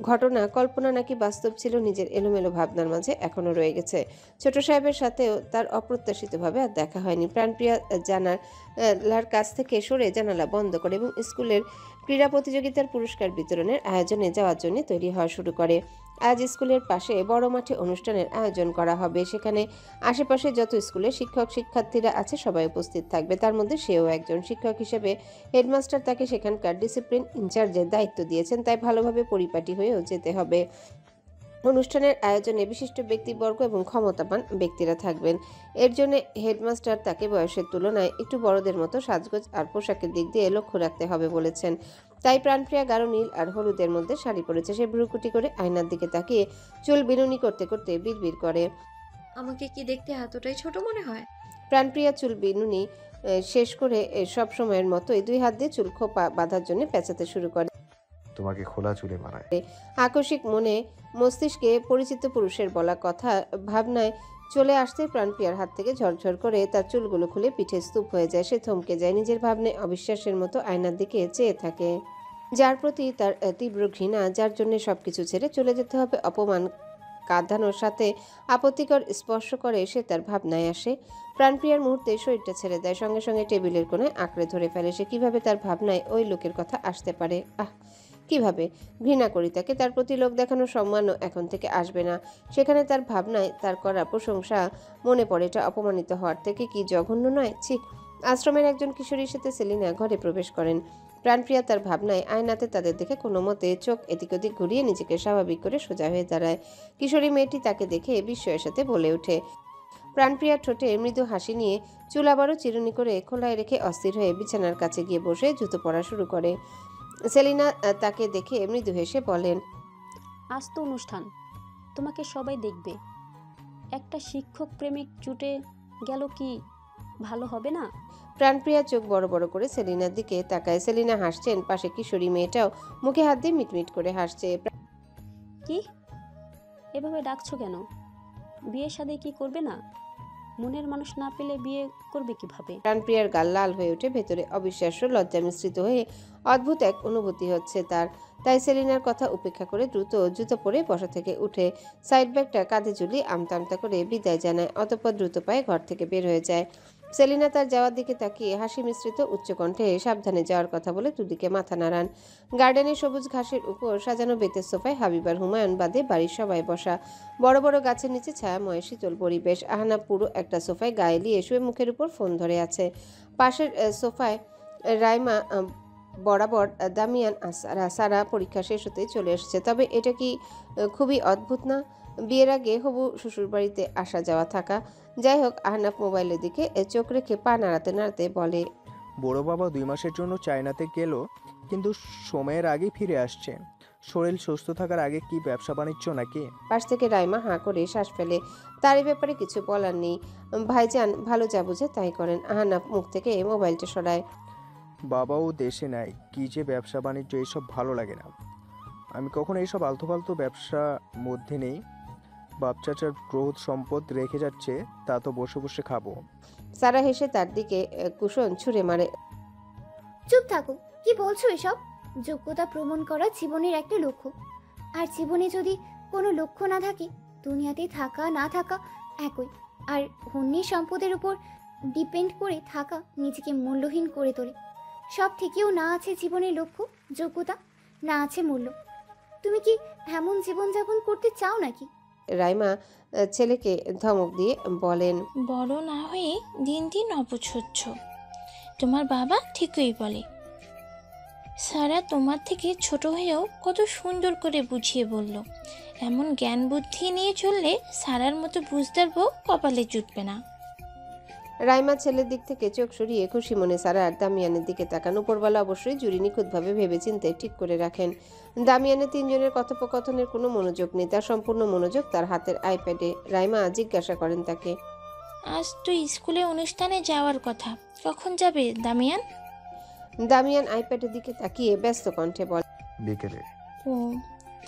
ঘটনা কল্পনা নাকি বাস্তব ছিল নিজের এলোমেলো ভাবনার মাঝে এখনো রয়ে গেছে। ছোট সাহেবের সাথেও তার অপ্রত্যাশিতভাবে আর দেখা হয়নি। প্রাণপ্রিয়া জানালার কাছ থেকে সরে জানালা বন্ধ করে এবং স্কুলের ক্রীড়া প্রতিযোগিতার পুরস্কার বিতরণের আয়োজনে যাওয়ার জন্য তৈরি হওয়া শুরু করে। আজ স্কুলের পাশে বড় মাঠে অনুষ্ঠানের আয়োজন করা হবে। সেখানে আশেপাশে যত স্কুলের শিক্ষক শিক্ষার্থীরা আছে সবাই উপস্থিত থাকবে, তার মধ্যে সেও একজন। শিক্ষক হিসেবে হেডমাস্টার তাকে সেখানকার ডিসিপ্লিন ইনচার্জের দায়িত্ব দিয়েছেন, তাই ভালোভাবে পরিপাটি হয়েও যেতে হবে। অনুষ্ঠানের আয়োজনে বিশিষ্ট ব্যক্তিবর্গ এবং ক্ষমতাবান ব্যক্তিরা থাকবেন। এর জন্য হেডমাস্টার তাকে বয়সের তুলনায় একটু বড়দের মতো সাজগোজ আর পোশাকের দিক দিয়ে লক্ষ্য রাখতে হবে বলেছেন। তাই প্রাণপ্রিয়া গাঢ় নীল আর হলুদের মধ্যে শাড়ি পরেছে। সে ভ্রুকুটি করে আয়নার দিকে তাকিয়ে চুল বিনুনি করতে করতে বিড়বিড় করে, আমাকে কি দেখতে এতটাই ছোট মনে হয়? প্রাণপ্রিয়া চুল বিনুনি শেষ করে সব সময়ের মতোই দুই হাত দিয়ে চুল খোপা বাঁধার জন্য পেঁচাতে শুরু করে। তোমাকে খোলা চুলে মানায়। আকস্মিক মনে মস্তিষ্কে পরিচিত পুরুষের বলা কথা ভাবনায় চলে আসতে প্রাণপ্রিয়ার হাত থেকে ঝরঝর করে তার চুলগুলো খুলে পিঠে স্তূপ হয়ে যায়। সে থমকে যায়, নিজের ভাবনায় অবিশ্বাসের মতো আয়নার দিকে চেয়ে থাকে। যার প্রতি তার তীব্র ঘৃণা, যার জন্য সবকিছু ছেড়ে চলে যেতে হবে, অপমান কাঁদানোর সাথে আপত্তিকর স্পর্শ করে সে তার ভাবনায় আসে। প্রাণপ্রিয়ার মুহূর্তে শরীরটা ছেড়ে দেয়, সঙ্গে সঙ্গে টেবিলের কোণে আঁকড়ে ধরে ফেলে। সে কিভাবে তার ভাবনায় ওই লোকের কথা আসতে পারে? কিভাবে? ঘৃণা করি তাকে। তার প্রতি লোক দেখানোর সম্মানও এখন থেকে আসবে না। সেখানে তার ভাবনায় তার করা প্রশংসা মনে পড়ে। এটা অপমানিত হওয়ার থেকে কি জঘন্য নয়? ছি! আশ্রমের একজন কিশোরীর সাথে সেলিনা ঘরে প্রবেশ করেন। প্রাণপ্রিয়া তার ভাবনায় আয়নাতে তাদের দেখে কোনো মতে চোখ এদিক ওদিক ঘুরিয়ে নিজেকে স্বাভাবিক করে সোজা হয়ে দাঁড়ায়। কিশোরী মেয়েটি তাকে দেখে বিস্ময়ের সাথে বলে ওঠে। প্রাণপ্রিয়ার ঠোঁটে মৃদু হাসি নিয়ে চুল আবারও চিরুনি করে খোলায় রেখে অস্থির হয়ে বিছানার কাছে গিয়ে বসে জুতো পরা শুরু করে। সেলিনা তাকে দেখে মৃদু হেসে বলেন, আজ তো অনুষ্ঠান, তোমাকে সবাই দেখবে। একটা শিক্ষক প্রেমিক জুটে গেল কি ভালো হবে না? প্রাণপ্রিয়া চোখ বড় বড় করে সেলিনার দিকে তাকায়। সেলিনা হাসছেন, পাশে কিশোরী মেয়েটাও মুখে হাত দিয়ে মিটমিট করে হাসছে। কি এভাবে ডাকছো কেন? বিয়ে শাদী কি করবে না? মনের মানুষ না পেলে বিয়ে করবে কিভাবে? প্রাণপ্রিয়ার গাল লাল হয়ে ওঠে, ভেতরে অবিশ্বাস্য লজ্জা মিশ্রিত হয়ে অদ্ভুত এক অনুভূতি হচ্ছে তার। তাই সেলিনার কথা উপেক্ষা করে দ্রুত জুতো পরে বসা থেকে উঠে সাইড ব্যাগটা কাঁধে ঝুলিয়ে আমতা আমতা করে বিদায় জানায়। অতঃপর দ্রুত পায়ে ঘর থেকে বের হয়ে যায়। সেলিনা তার যাওয়ার দিকে তাকিয়ে হাসি মিশ্রিত উচ্চকণ্ঠে সাবধানে যাওয়ার কথা বলে দুদিকে মাথা নাড়ান। গার্ডেনে সবুজ ঘাসের উপর সাজানো বেতের সোফায় হাবিবার হুমায়ুন বাদে বাড়ির সবাই বসা। বড় বড় গাছের নিচে ছায়াময় শীতল পরিবেশ। আহানা পুরো একটা সোফায় গায়ে লিয়ে শুয়ে মুখের উপর ফোন ধরে আছে। পাশের সোফায় রাইমা বরাবর দামিয়ান আর সারা পরীক্ষা শেষ হতেই চলে এসেছে। তবে এটা কি খুবই অদ্ভুত না? বিয়ের আগে হবু শ্বশুরবাড়িতে আসা যাওয়া থাকা। যাই হোক, আহনাফ মোবাইলের দিকে চোখ রেখে পা নাড়াতে নাড়াতে বলে, বড় বাবা 2 মাসের জন্য চায়নাতে গেল, কিন্তু সময়ের আগেই ফিরে আসছে। শরীর সুস্থ থাকার আগে কি ব্যবসা বাণিজ্য নাকি? পাশ থেকে রাইমা হাঁ করে শ্বাস ফেলে। তার এই ব্যাপারে কিছু বলার নেই। ভাইজান ভালো যা বুঝে তাই করেন। আহনাফ মুখ থেকে মোবাইলটা সরায়। বাবাও দেশে নাই, কি যে ব্যবসা বাণিজ্য, এইসব ভালো লাগে না। আমি কখনো এইসব আলতু ফালতু ব্যবসা মধ্যে নেই। বাপ চাচার গ্রোথ সম্পদ রেখে যাচ্ছে, তা তো বসে বসে খাবো। সারা হেসে তার দিকে কুশন ছুঁড়ে মারে। চুপ থাকো, কি বলছো এসব? যোগ্যতা প্রমাণ করা জীবনের একটা লক্ষ্য। আর জীবনে যদি কোনো লক্ষ্য না থাকে, দুনিয়াতে থাকা না থাকা একই। আর হন্যি সম্পদের উপর ডিপেন্ড করে থাকা নিজেকে মূল্যহীন করে তোলে। সব থেকেও না আছে জীবনের লক্ষ্য, যোগ্যতা, না আছে মূল্য। তুমি কি এমন জীবনযাপন করতে চাও নাকি? রাইমা ছেলেকে ধমক দিয়ে বলেন, বড় না হয়ে দিন দিন অবুঝ হচ্ছ। তোমার বাবা ঠিকই বলে। সারা তোমার থেকে ছোট হয়েও কত সুন্দর করে বুঝিয়ে বলল, এমন জ্ঞান বুদ্ধি নিয়ে চললে সারার মতো বুঝদার বউ কপালে জুটবে না। রাইমা ছেলের দিক থেকে চোখ সরিয়ে খুশি মনে সারা আর দামিয়ানের দিকে তাকান। উপরওয়ালা অবশ্যই জুরি নিখুঁতভাবে ভেবেচিন্তে ঠিক করে রাখেন। দামিয়ানের তিনজনের কথোপকথনের কোনো মনোযোগ নেই, তার সম্পূর্ণ মনোযোগ তার হাতের আইপ্যাডে। রাইমা জিজ্ঞাসা করেন তাকে, আজ তো স্কুলে অনুষ্ঠানে যাওয়ার কথা, কখন যাবে দামিয়ান? দামিয়ান আইপ্যাডের দিকে তাকিয়ে ব্যস্ত কণ্ঠে বলে, বিকেলে। ও,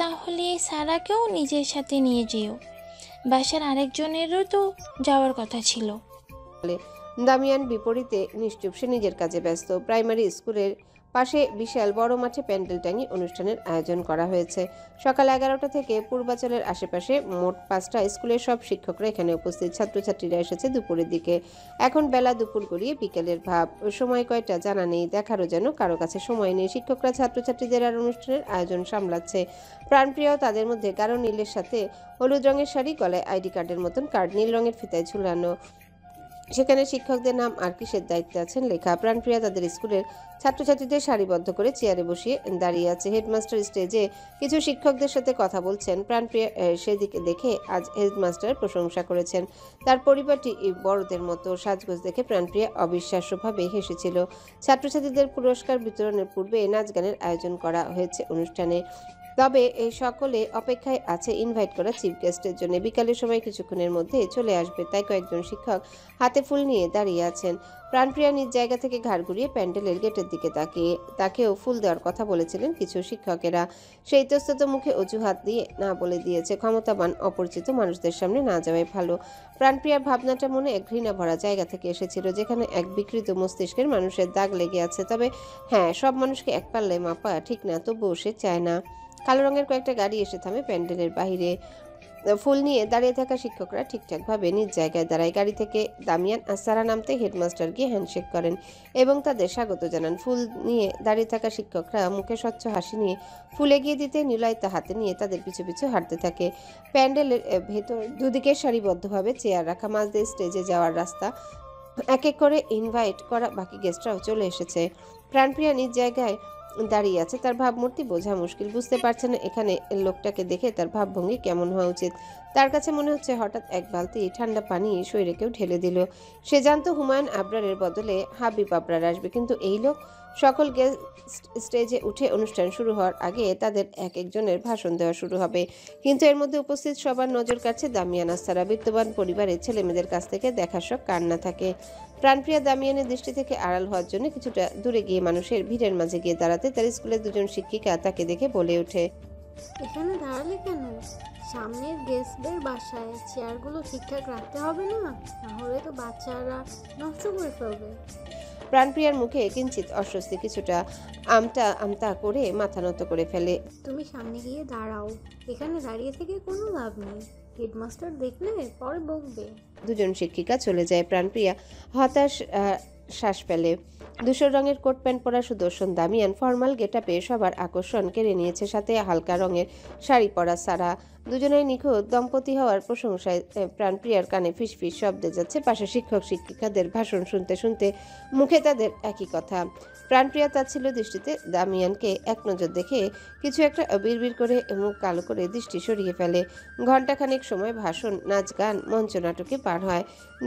তাহলে সারাকেও নিজের সাথে নিয়ে যেও। বাসার আরেকজনেরও তো যাওয়ার কথা ছিল। দামিয়ান বিপরীতে নিশ্চুপ, সে নিজের কাজে ব্যস্ত। প্রাইমারি স্কুলের পাশে বিশাল বড় মাঠে প্যান্ডেল টাঙিয়ে অনুষ্ঠানের আয়োজন করা হয়েছে। সকাল 11টা থেকে পূর্বাচলের আশেপাশে মোট 5টা স্কুলের সব শিক্ষকরা এখানে উপস্থিত। ছাত্রছাত্রীরা এসেছে দুপুরের দিকে। এখন বেলা দুপুর গড়িয়ে বিকেলের ভাব। সময় কয়টা জানা নেই, দেখারও যেন কারো কাছে সময় নেই। শিক্ষকরা ছাত্রছাত্রীদের আর অনুষ্ঠানের আয়োজন সামলাচ্ছে। প্রাণপ্রিয়াও তাদের মধ্যে গাঢ় নীলের সাথে হলুদ রঙের শাড়ি, গলায় আইডি কার্ডের মতন কার্ড নীল রঙের ফিতায় ঝুলানো। সেখানে শিক্ষকদের নাম আর কিসের দায়িত্বে আছেন লেখা। প্রাণপ্রিয়া তাদের স্কুলের ছাত্রছাত্রীদের সারিবদ্ধ করে চেয়ারে বসিয়ে দাঁড়িয়ে আছে। হেডমাস্টার স্টেজে কিছু শিক্ষকদের সাথে কথা বলছেন। প্রাণপ্রিয়া সেদিকে দেখে আজ হেডমাস্টারের প্রশংসা করেছেন। তার পরিবারটি বড়দের মতো সাজগোজ দেখে প্রাণপ্রিয়া অবিশ্বাস্যভাবে হেসেছিল। ছাত্রছাত্রীদের পুরস্কার বিতরণের পূর্বে নাচ গানের আয়োজন করা হয়েছে অনুষ্ঠানে। তবে এই সকলে অপেক্ষায় আছে ইনভাইট করা চিফ গেস্টের জন্য। বিকালের সময় কিছুক্ষণের মধ্যে চলে আসবে, তাই কয়েকজন শিক্ষক হাতে ফুল নিয়ে দাঁড়িয়ে আছেন। প্রাণপ্রিয়া নিজ জায়গা থেকে ঘাড় ঘুরিয়ে প্যান্ডেলের গেটের দিকে তাকিয়ে তাকেও ফুল দেওয়ার কথা বলেছিলেন কিছু শিক্ষকেরা। সেই ইতস্তত মুখে অজুহাত দিয়ে না বলে দিয়েছে, ক্ষমতাবান অপরিচিত মানুষদের সামনে না যাওয়াই ভালো। প্রাণপ্রিয়ার ভাবনাটা মনে এক ঘৃণা ভরা জায়গা থেকে এসেছিল, যেখানে এক বিকৃত মস্তিষ্কের মানুষের দাগ লেগে আছে। তবে হ্যাঁ, সব মানুষকে এক পাল্লায় মাপা ঠিক না, তবুও সে চায় না। কালো রঙের কয়েকটা গাড়ি এসে থামে প্যান্ডেলের বাহিরে। ফুল নিয়ে দাঁড়িয়ে থাকা শিক্ষকরা ঠিকঠাকভাবে নিজ জায়গায় দাঁড়ায়। গাড়ি থেকে দামিয়ান আর সারা নামতে হেডমাস্টার গিয়ে হ্যান্ডশেক করেন এবং তাদের স্বাগত জানান। ফুল নিয়ে দাঁড়িয়ে থাকা শিক্ষকরা মুখে স্বচ্ছ হাসি নিয়ে ফুল এগিয়ে দিতে নিলয়তা হাতে নিয়ে তাদের পিছু পিছু হাঁটতে থাকে। প্যান্ডেলের ভেতর দুদিকে সারিবদ্ধভাবে চেয়ার রাখা, মাঝ দিয়ে স্টেজে যাওয়ার রাস্তা। এক এক করে ইনভাইট করা বাকি গেস্টরাও চলে এসেছে। প্রাণপ্রিয়া নিজ জায়গায় দাঁড়িয়ে আছে। তার ভাবমূর্তি বোঝা মুশকিল, বুঝতে পারছে না এখানে লোকটাকে দেখে তার ভাবভঙ্গি কেমন হওয়া উচিত। তার কাছে মনে হচ্ছে হঠাৎ এক বালতি ঠান্ডা পানি শরীরে কেউ ঢেলে দিল। সে জানতো হুমায়ুন আবরারের বদলে হাবিব আবরার আসবে, কিন্তু এই লোক। সকল গেস্ট স্টেজে উঠে অনুষ্ঠান শুরু হওয়ার আগে তাদের এক একজনের ভাষণ দেওয়া শুরু হবে, কিন্তু এর মধ্যে উপস্থিত সবার নজর কাটছে দামিয়ান আস্তারা। বিত্তবান পরিবারের ছেলেমেয়েদের কাছ থেকে দেখার শখ কার না থাকে। প্রাণপ্রিয়া দামিয়ানের দৃষ্টি থেকে আড়াল হওয়ার জন্য কিছুটা দূরে গিয়ে মানুষের ভিড়ের মাঝে গিয়ে দাঁড়াতে তার স্কুলের দুজন শিক্ষিকা তাকে দেখে বলে ওঠে, এখানে দাঁড়ালে কেন? সামনের গেস্টদের বাসায় চেয়ারগুলো ঠিকঠাক রাখতে হবে না? তাহলে তো বাচ্চারা নষ্ট করে ফেলবে। প্রাণপ্রিয়ার মুখে কিঞ্চিত অস্বস্তি, কিছুটা আমতা আমতা করে মাথা নত করে ফেলে। তুমি সামনে গিয়ে দাঁড়াও, এখানে দাঁড়িয়ে থেকে কোনো লাভ নেই, হেডমাস্টার দেখলে পরে বকবে। দুজন শিক্ষিকা চলে যায়। প্রাণপ্রিয়া হতাশ শ্বাস ফেলে। ধূসর রঙের কোট প্যান্ট পরা সুদর্শন দামিয়ান ফর্মাল গেটআপে সবার আকর্ষণ কেড়ে নিয়েছে, সাথে হালকা রঙের শাড়ি পরা সারা। দুজনেই নিখুঁত দম্পতি হওয়ার প্রশংসায় প্রাণপ্রিয়ার কানে ফিসফিস শব্দে যাচ্ছে। পাশে শিক্ষক শিক্ষিকাদের ভাষণ শুনতে শুনতে মুখে তাদের একই কথা। প্রাণপ্রিয়া তাচ্ছিল্য দৃষ্টিতে দামিয়ানকে এক নজর দেখে কিছু একটা বিড়বিড় করে মুখ কালো করে দৃষ্টি সরিয়ে ফেলে। ঘণ্টাখানেক সময় ভাষণ, নাচ, গান, মঞ্চনাটকে পার হয়।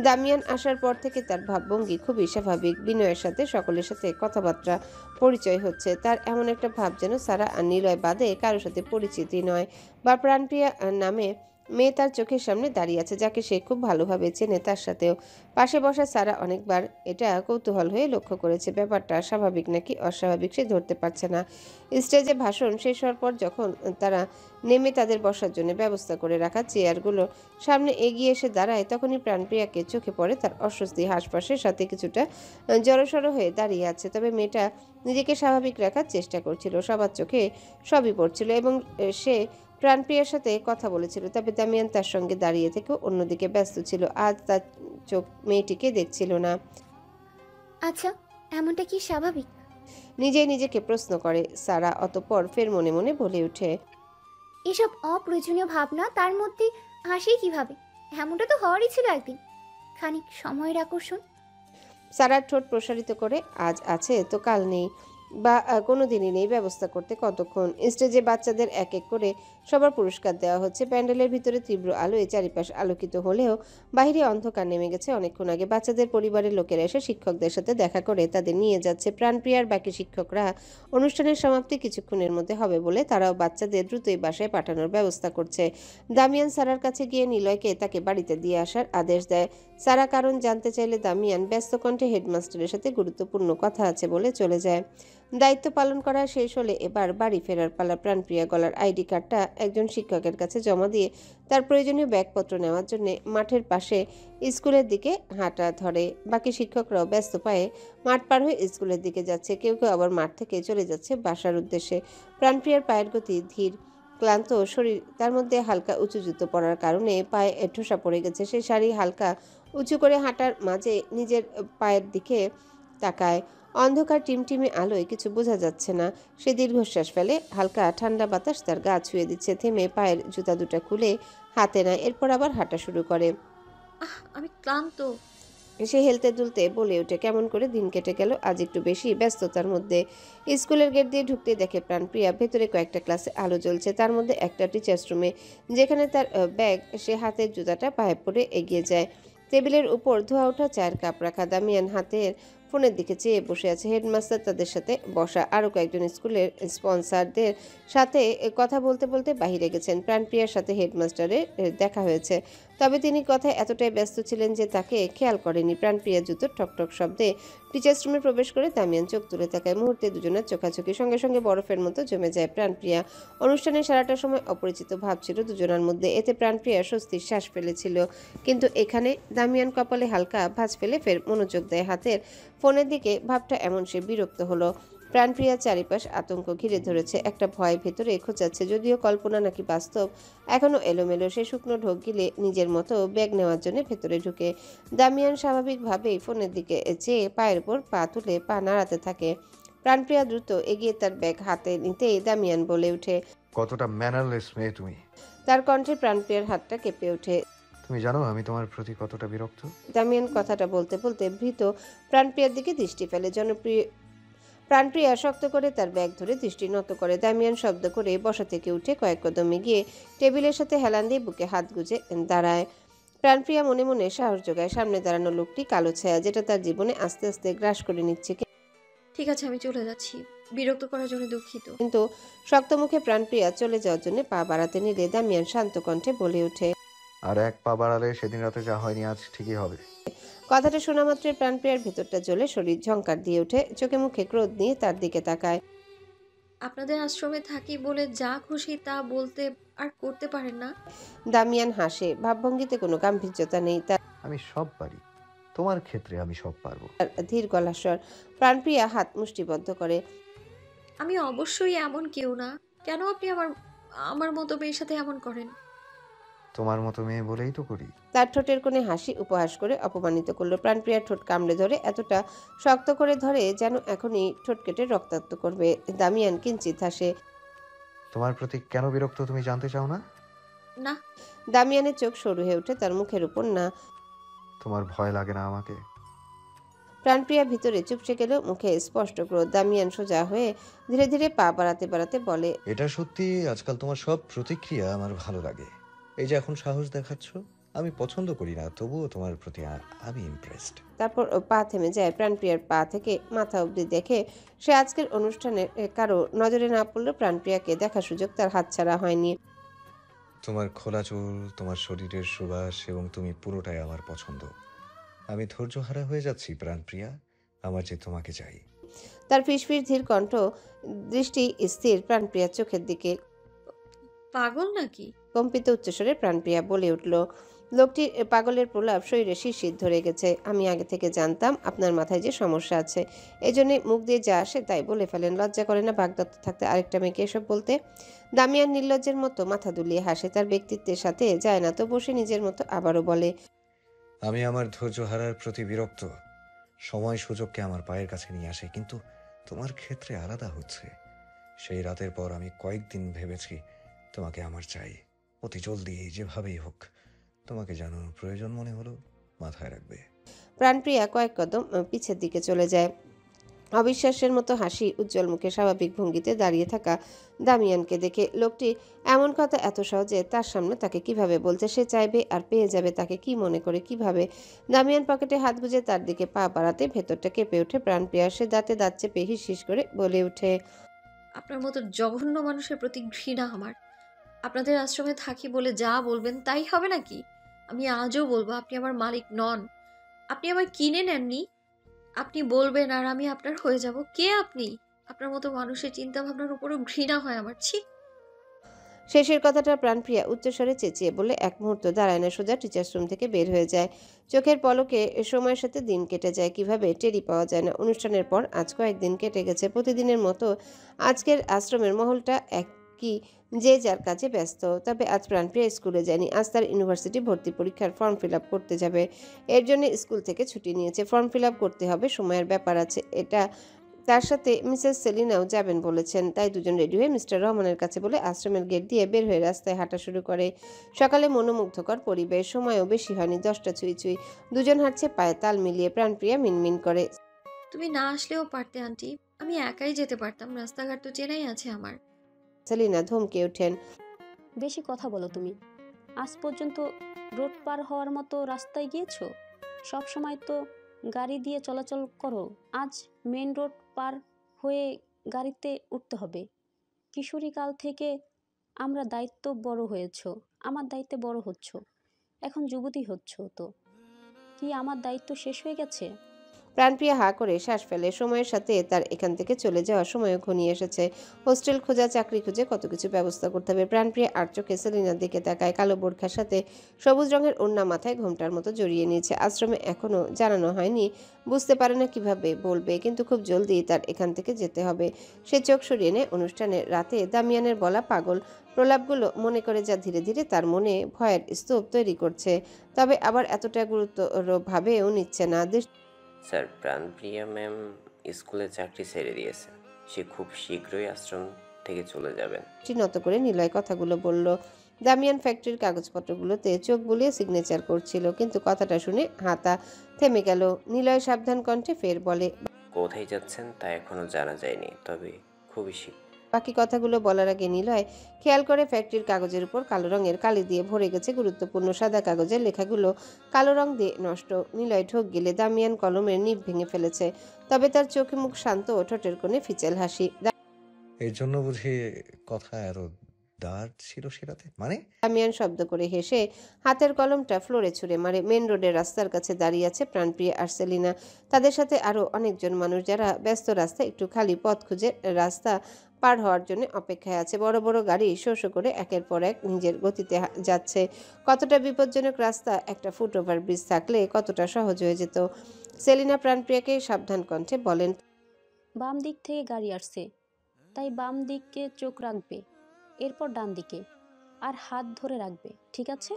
দামিয়ান আসার পর থেকে তার ভাবভঙ্গি খুবই স্বাভাবিক। বিনয়ের সাথে সকলের সাথে কথাবার্তা পরিচয় হচ্ছে। তার এমন একটা ভাব যেন সারা আর নিলয় বাদে কারোর সাথে পরিচিতি নয়, বা প্রাণপ্রিয়া নামে মেয়ে তার চোখের সামনে দাঁড়িয়ে আছে, যাকে সে খুব ভালোভাবে চেনে। তার সাথেও পাশে বসা সারা অনেকবার এটা কৌতূহল হয়ে লক্ষ্য করেছে। ব্যাপারটা স্বাভাবিক নাকি অস্বাভাবিক সে ধরতে পারছে না। স্টেজে ভাষণ শেষ হওয়ার পর যখন তারা নেমে তাদের বসার জন্য ব্যবস্থা করে রাখা চেয়ারগুলো সামনে এগিয়ে এসে দাঁড়ায়, তখনই প্রাণপ্রিয়াকে চোখে পড়ে তার অস্বস্তি হাসপাসের সাথে কিছুটা জড়সড় হয়ে দাঁড়িয়ে আছে। তবে মেয়েটা নিজেকে স্বাভাবিক রাখার চেষ্টা করছিল। সবার চোখে সবই পড়ছিল এবং সে প্রাণপ্রিয়ার সাথে কথা বলেছিল। তবে দামিয়ান তার সঙ্গে দাঁড়িয়ে থেকেও অন্যদিকে ব্যস্ত ছিল। আজ তার চোখ মেয়েটিকে দেখছিল না। আচ্ছা, এমনটা কি স্বাভাবিক? নিজেই নিজেকে প্রশ্ন করে সারা। অতঃপর ফের মনে মনে বলে ওঠে, এসব অপ্রয়োজনীয় ভাবনা তার মধ্যে আসে কিভাবে? এমনটা তো হওয়ারই ছিল একদিন, খানিক সময়ের আকর্ষণ। সারার ঠোঁট প্রসারিত করে, আজ আছে তো কাল নেই, বা কোনো দিনই নেই। ব্যবস্থা করতে কতক্ষণ? স্টেজে বাচ্চাদের এক এক করে সবার পুরস্কার দেওয়া হচ্ছে। প্যান্ডেলের ভিতরে তীব্র আলোয় চারিপাশ আলোকিত হলেও বাইরে অন্ধকার নেমে গেছে অনেকক্ষণ আগে। বাচ্চাদের পরিবারের লোকেরা এসে শিক্ষকদের সাথে দেখা করে তাদের নিয়ে যাচ্ছে। প্রাণপ্রিয়ার বাকি শিক্ষকরা অনুষ্ঠানের সমাপ্তি কিছুক্ষণের মধ্যে হবে বলে তারাও বাচ্চাদের দ্রুতই বাসায় পাঠানোর ব্যবস্থা করছে। দামিয়ান সারার কাছে গিয়ে নিলয়কে তাকে বাড়িতে দিয়ে আসার আদেশ দেয়। সারা কারণ জানতে চাইলে দামিয়ান ব্যস্ত কণ্ঠে হেডমাস্টারের সাথে গুরুত্বপূর্ণ কথা আছে বলে চলে যায়। দায়িত্ব পালন করা শেষ হলে এবার বাড়ি ফেরার পালা। প্রাণপ্রিয়া গলার আইডি কার্ডটা একজন শিক্ষকের কাছে জমা দিয়ে তার প্রয়োজনীয় ব্যাগপত্র নেওয়ার জন্য মাঠের পাশে স্কুলের দিকে হাঁটা ধরে। বাকি শিক্ষকরাও ব্যস্ত পায়ে মাঠ পার হয়ে স্কুলের দিকে যাচ্ছে। কেউ কেউ আবার মাঠ থেকে চলে যাচ্ছে বাসার উদ্দেশ্যে। প্রাণপ্রিয়ার পায়ের গতি ধীর, ক্লান্ত শরীর, তার মধ্যে হালকা উঁচু জুতো পরার কারণে পায়ে ঠোসা পড়ে গেছে। সেই শাড়ি হালকা উঁচু করে হাঁটার মাঝে নিজের পায়ের দিকে তাকায়। অন্ধকার টিমটিমে আলোয় কিছু বোঝা যাচ্ছে না। সে দীর্ঘশ্বাস ফেলে। হালকা ঠান্ডা বাতাস তার গা ছুঁয়ে দিচ্ছে। থেমে পায়ের জুতা দুটো খুলে হাতে নেয়, এরপর আবার হাঁটা শুরু করে। আমি ক্লান্ত। সে হেলতে দুলতে বলে ওঠে, কেমন করে দিন কেটে গেল আজ একটু বেশি ব্যস্ততার মধ্যে। স্কুলের গেট দিয়ে ঢুকতে দেখে প্রাণপ্রিয়া ভেতরে কয়েকটা ক্লাসে আলো জ্বলছে, তার মধ্যে একটা টিচার্স রুমে, যেখানে তার ব্যাগ। সে হাতের জুতাটা পায়ে পড়ে এগিয়ে যায়। টেবিলের উপর ধোয়া ওঠা চায়ের কাপ রাখা। দামিয়ান হাতের ফোনের দিকে চেয়ে বসে আছে। হেডমাস্টার তাদের সাথে বসা আরও কয়েকজন স্কুলের স্পন্সারদের সাথে কথা বলতে বলতে বাহিরে গেছেন। প্রাণপ্রিয়ার সাথে হেডমাস্টারের দেখা হয়েছে, তবে তিনি কথায় এতটাই ব্যস্ত ছিলেন যে তাকে খেয়াল করেনি। প্রাণপ্রিয়া জুতোর ঠকঠক শব্দে টিচার্স রুমে প্রবেশ করে দামিয়ান চোখ তুলে তাকায়। মুহূর্তে দুজনের চোখাচোখি, সঙ্গে সঙ্গে বরফের মতো জমে যায়। প্রাণপ্রিয়া অনুষ্ঠানের সারাটা সময় অপরিচিত ভাব ছিল দুজনের মধ্যে। এতে প্রাণপ্রিয়া স্বস্তির শ্বাস ফেলেছিল, কিন্তু এখানে দামিয়ান কপালে হালকা ভাঁজ ফেলে ফের মনোযোগ দেয় হাতের ফোনের দিকে। ভাবটা এমন সে বিরক্ত হলো। প্রাণপ্রিয়ার চারিপাশ আতঙ্ক ঘিরে ধরেছে। একটা ভয় ভেতরে খোঁচাচ্ছে, যদিও কল্পনা নাকি বাস্তব এখনো এলোমেলো। সে শুকনো ঢোক গিলে নিজের মতো ব্যাগ নেওয়ার জন্য ভেতরে ঢুকে। দামিয়ান স্বাভাবিকভাবেই ফোনের দিকে চেয়ে পায়ের উপর পা তুলে পা নাড়াতে থাকে। প্রাণপ্রিয়া দ্রুত এগিয়ে তার ব্যাগ হাতে নিতেই দামিয়ান বলে ওঠে, কতটা ম্যানারলেস মেয়ে তুমি। তার কণ্ঠে প্রাণপ্রিয়ার হাতটা কেঁপে ওঠে। তুমি জানো আমি তোমার প্রতি কতটা বিরক্ত। দামিয়ান কথাটা বলতে বলতে ভীত প্রাণপ্রিয়ার দিকে দৃষ্টি ফেলে। প্রাণপ্রিয়া শক্ত করে তার ব্যাগ ধরে দৃষ্টি নত করে। দামিয়ান শব্দ করে বসা থেকে উঠে কয়েক কদমে গিয়ে টেবিলের সাথে হেলান দিয়ে বুকে হাত গুজে দাঁড়ায়। প্রাণপ্রিয়া মনে মনে সাহস যোগায়। সামনে দাঁড়ানো লোকটি কালো ছায়া, যেটা তার জীবনে আস্তে আস্তে গ্রাস করে নিচ্ছে। ঠিক আছে, আমি চলে যাচ্ছি। বিরক্ত করার জন্য দুঃখিত। কিন্তু শক্ত মুখে প্রাণপ্রিয়া চলে যাওয়ার জন্য পা বাড়াতে নিলে দামিয়ান শান্ত কণ্ঠে বলে ওঠে, আর এক পা বাড়ালে সেদিন রাতে যা হয়নি আজ ঠিকই হবে। কথাটা শোনা মাত্রই প্রাণপ্রিয়ার ভেতরটা জ্বলে শরীর ঝংকার দিয়ে ওঠে। চোখে মুখে ক্রোধ নিয়ে তার দিকে তাকায়। আপনাদের আশ্রমে থাকি বলে যা খুশি তা বলতে আর করতে পারেন না? দামিয়ান হাসে, ভাবভঙ্গিতে কোনো গাম্ভীর্যতা নেই। তার আমি সব পারি, তোমার ক্ষেত্রে আমি সব পারবো। ধীর গলার স্বর। প্রাণপ্রিয়া হাত মুষ্টিবদ্ধ করে। আমি অবশ্যই এমন কেউ না। কেন আপনি আমার আমার মতো মেয়ের সাথে এমন করেন? তোমার মতো মেয়ে বলেই তো করি। তার ঠোঁটের কোণে হাসি উপহাস করে অপমানিত করলো। প্রাণপ্রিয়ার ঠোঁট কামড়ে ধরে, এতটা শক্ত করে ধরে যেন এখনই ঠোঁট কেটে রক্তাক্ত করবে। দামিয়ান কিঞ্চিত হাসে। তোমার প্রতি কেন বিরক্ত তুমি জানতে চাও না? না। দামিয়ানের চোখ সরু হয়ে ওঠে তার মুখের উপর। না। তোমার ভয় লাগে না আমাকে? প্রাণপ্রিয়া ভিতরে চুপসে গেলেও মুখে স্পষ্ট ক্রোধ। দামিয়ান সোজা হয়ে ধীরে ধীরে পা বাড়াতে বাড়াতে বলে, এটা সত্যি আজকাল তোমার সব প্রতিক্রিয়া আমার ভালো লাগে। এই যে এখন সাহস দেখাচ্ছ, আমি পছন্দ করি না, তবুও তোমার প্রতি আমি ইমপ্রেসড। তারপর পা থেমে যায়। প্রাণপ্রিয়ার পা থেকে মাথা অবধি দেখে সে আজকের অনুষ্ঠানে কারো নজরে না পড়লেও প্রাণপ্রিয়াকে দেখার সুযোগ তার হাতছাড়া হয়নি। তোমার খোলা চুল, তোমার শরীরের সুবাস এবং তুমি পুরোটাই আমার পছন্দ। আমি ধৈর্যহারা হয়ে যাচ্ছি প্রাণপ্রিয়া, আমার যে তোমাকে চাই। তার ফিসফিস ধীর কণ্ঠ, দৃষ্টি স্থির প্রাণপ্রিয়ার চোখের দিকে। পাগল নাকি? কম্পিত উচ্চস্বরে প্রাণপ্রিয়া বলে উঠল। লোকটির পাগলের প্রলাপ শরীরে শিরশির ধরে গেছে। আমি আগে থেকে জানতাম আপনার মাথায় যে সমস্যা আছে, এজন্য মুখ দিয়ে যা আসে তাই বলে ফেলেন। লজ্জা করে না বাগদত্ত থাকতে আরেকটা মেয়েকে এসব বলতে? দামিয়ান নির্লজ্জের মতো মাথা দুলিয়ে হাসে। তার ব্যক্তিত্বের সাথে যায় না, তো বসে নিজের মতো আবারও বলে, আমি আমার ধৈর্যহারার প্রতি বিরক্ত। সময় সুযোগকে আমার পায়ের কাছে নিয়ে আসে, কিন্তু তোমার ক্ষেত্রে আলাদা হচ্ছে। সেই রাতের পর আমি কয়েকদিন ভেবেছি তোমাকে আমার চাই, অতি জলদি যেভাবেই হোক। তোমাকে জানানোর প্রয়োজন মনে হলো, মাথায় রাখবে। প্রাণপ্রিয়া কয়েক কদম পিছের দিকে চলে যায়। অবিশ্বাসের মতো হাসি উজ্জ্বল মুখে স্বাভাবিক ভঙ্গিতে দাঁড়িয়ে থাকা দামিয়ানকে দেখে। লোকটি এমন কথা এত সহজে তার সামনে তাকে কিভাবে বলছে? সে চাইবে আর পেয়ে যাবে তাকে কি মনে করে, কিভাবে? দামিয়ান পকেটে হাত গুজে তার দিকে পা বাড়াতে ভেতরটা কেঁপে ওঠে প্রাণপ্রিয়া। সে দাঁতে দাঁত চেপে হিস করে বলে ওঠে, আপনার মতো জঘন্য মানুষের প্রতি ঘৃণা আমার। আপনাদের আশ্রমে থাকি বলে যা বলবেন তাই হবে নাকি? আমি আজও বলবো আপনি আমার মালিক নন। আপনি আমায় কিনে নেননি। আপনি বলবেন আর আমি আপনার হয়ে যাব। কে আপনি? আপনার মতো মানুষের চিন্তা ভাবনার উপরও ঘৃণা হয় আমার। ছি। শেষের কথাটা প্রাণপ্রিয়া উচ্চস্বরে চেঁচিয়ে বলে এক মুহূর্ত দাঁড়ায় না, সোজা টিচার্স রুম থেকে বের হয়ে যায়। চোখের পলকে সময়ের সাথে দিন কেটে যায়, কিভাবে টেরই পাওয়া যায় না। অনুষ্ঠানের পর আজ কয়েকদিন কেটে গেছে। প্রতিদিনের মতো আজকের আশ্রমের মহলটা একই, যে যার কাজে ব্যস্ত। তবে আজ প্রাণপ্রিয়া স্কুলে যায়নি। আজ তার ইউনিভার্সিটি ভর্তি পরীক্ষার ফর্ম ফিল আপ করতে যাবে। এর জন্য স্কুল থেকে ছুটি নিয়েছে। ফর্ম ফিল আপ করতে হবে, সময়ের ব্যাপার আছে। এটা তার সাথে মিসেস সেলিনাও যাবেন বলেছেন। তাই দুজন রেডি হয়ে মিস্টার রহমানের কাছে বলে আশ্রমের গেট দিয়ে বের হয়ে রাস্তায় হাঁটা শুরু করে। সকালে মনোমুগ্ধকর পরিবেশ, সময়ও বেশি হয়নি 10টা ছুঁই ছুঁই। দুজন হাঁটছে পায়ে তাল মিলিয়ে। প্রাণপ্রিয়া মিনমিন করে, তুমি না আসলেও পারতে আন্টি, আমি একাই যেতে পারতাম। রাস্তাঘাট তো চেনাই আছে আমার। সেলিনা ধমকে ওঠেন, বেশি কথা বলো তুমি। আজ পর্যন্ত রোড পার হওয়ার মতো রাস্তায় গিয়েছো? সব সময় তো গাড়ি দিয়ে চলাচল করো, আজ মেন রোড পার হয়ে গাড়িতে উঠতে হবে। কিশোরীকাল থেকে আমরা দায়িত্ব বড় হয়েছো, আমার দায়িত্বে বড় হচ্ছ, এখন যুবতী হচ্ছ, তো কি আমার দায়িত্ব শেষ হয়ে গেছে? প্রাণপ্রিয়া হা করে শ্বাস ফেলে। সময়ের সাথে তার এখান থেকে চলে যাওয়ার সময়ও ঘনিয়ে এসেছে। হোস্টেল খোঁজা, চাকরি খুঁজে কত কিছু ব্যবস্থা করতে হবে। প্রাণপ্রিয়া আর চোখে সেলিনার দিকে তাকায়। কালো বোরখার সাথে সবুজ রঙের ওড়না মাথায় ঘোমটার মতো জড়িয়ে নিয়েছে। আশ্রমে এখনো জানানো হয়নি, বুঝতে পারে না কিভাবে বলবে, কিন্তু খুব জলদি তার এখান থেকে যেতে হবে। সে চোখ সরিয়ে নেয় অনুষ্ঠানের রাতে দামিয়ানের বলা পাগল প্রলাপগুলো মনে করে, যা ধীরে ধীরে তার মনে ভয়ের স্তূপ তৈরি করছে। তবে আবার এতটা গুরুত্বভাবেও নিচ্ছে না। স্যার, প্রাণপ্রিয়া ম্যাম স্কুলে চাকরি ছেড়ে দিয়েছে। সে খুব শীঘ্রই আশ্রম থেকে চলে যাবেন। নত করে নিলয় কথাগুলো বলল। দামিয়ান ফ্যাক্টরির কাগজপত্রগুলোতে চোখ বুলিয়ে সিগনেচার করছিল, কিন্তু কথাটা শুনে হাতা থেমে গেল। নিলয় সাবধান কণ্ঠে ফের বলে, কোথায় যাচ্ছেন তা এখনো জানা যায়নি, তবে খুবই শীঘ্র। বাকি কথাগুলো বলার আগে নিলয় খেয়াল করে ফ্যাক্টরির কাগজের উপর কালো রঙের কালি দিয়ে ভরে গেছে গুরুত্বপূর্ণ সাদা কাগজের লেখাগুলো কালো রং দিয়ে নষ্ট। নিলয় ঢোক গেলে দামিয়ান কলমের নিব ভেঙে ফেলেছে, তবে তার চোখে মুখ শান্ত ও ঠোঁটের কোণে ফিচেল হাসি। এর জন্য বুঝি কথা এত দাঁড় ছিল সে রাতে? মানে? আমিয়ান শব্দ করে হেসে হাতের কলমটা ফ্লোরে ছুঁড়ে মারে। মেন রোডের রাস্তার কাছে দাঁড়িয়ে আছে প্রাণপ্রিয়া আর সেলিনা। তাদের সাথে আরো অনেকজন মানুষ, যারা ব্যস্ত রাস্তায় একটু খালি পথ খুঁজে রাস্তা পার হওয়ার জন্য অপেক্ষায় আছে। বড় বড় গাড়ি শো শো করে একের পর এক নিজের গতিতে যাচ্ছে। কতটা বিপজ্জনক রাস্তা! একটা ফুটওভার ব্রিজ থাকলে কতটা সহজ হয়ে যেত। সেলিনা প্রাণপ্রিয়াকে সাবধান কণ্ঠে বলেন, বাম দিক থেকে গাড়ি আসছে, তাই বাম দিকে চোখ রাখবে, এরপর ডান দিকে, আর হাত ধরে রাখবে, ঠিক আছে?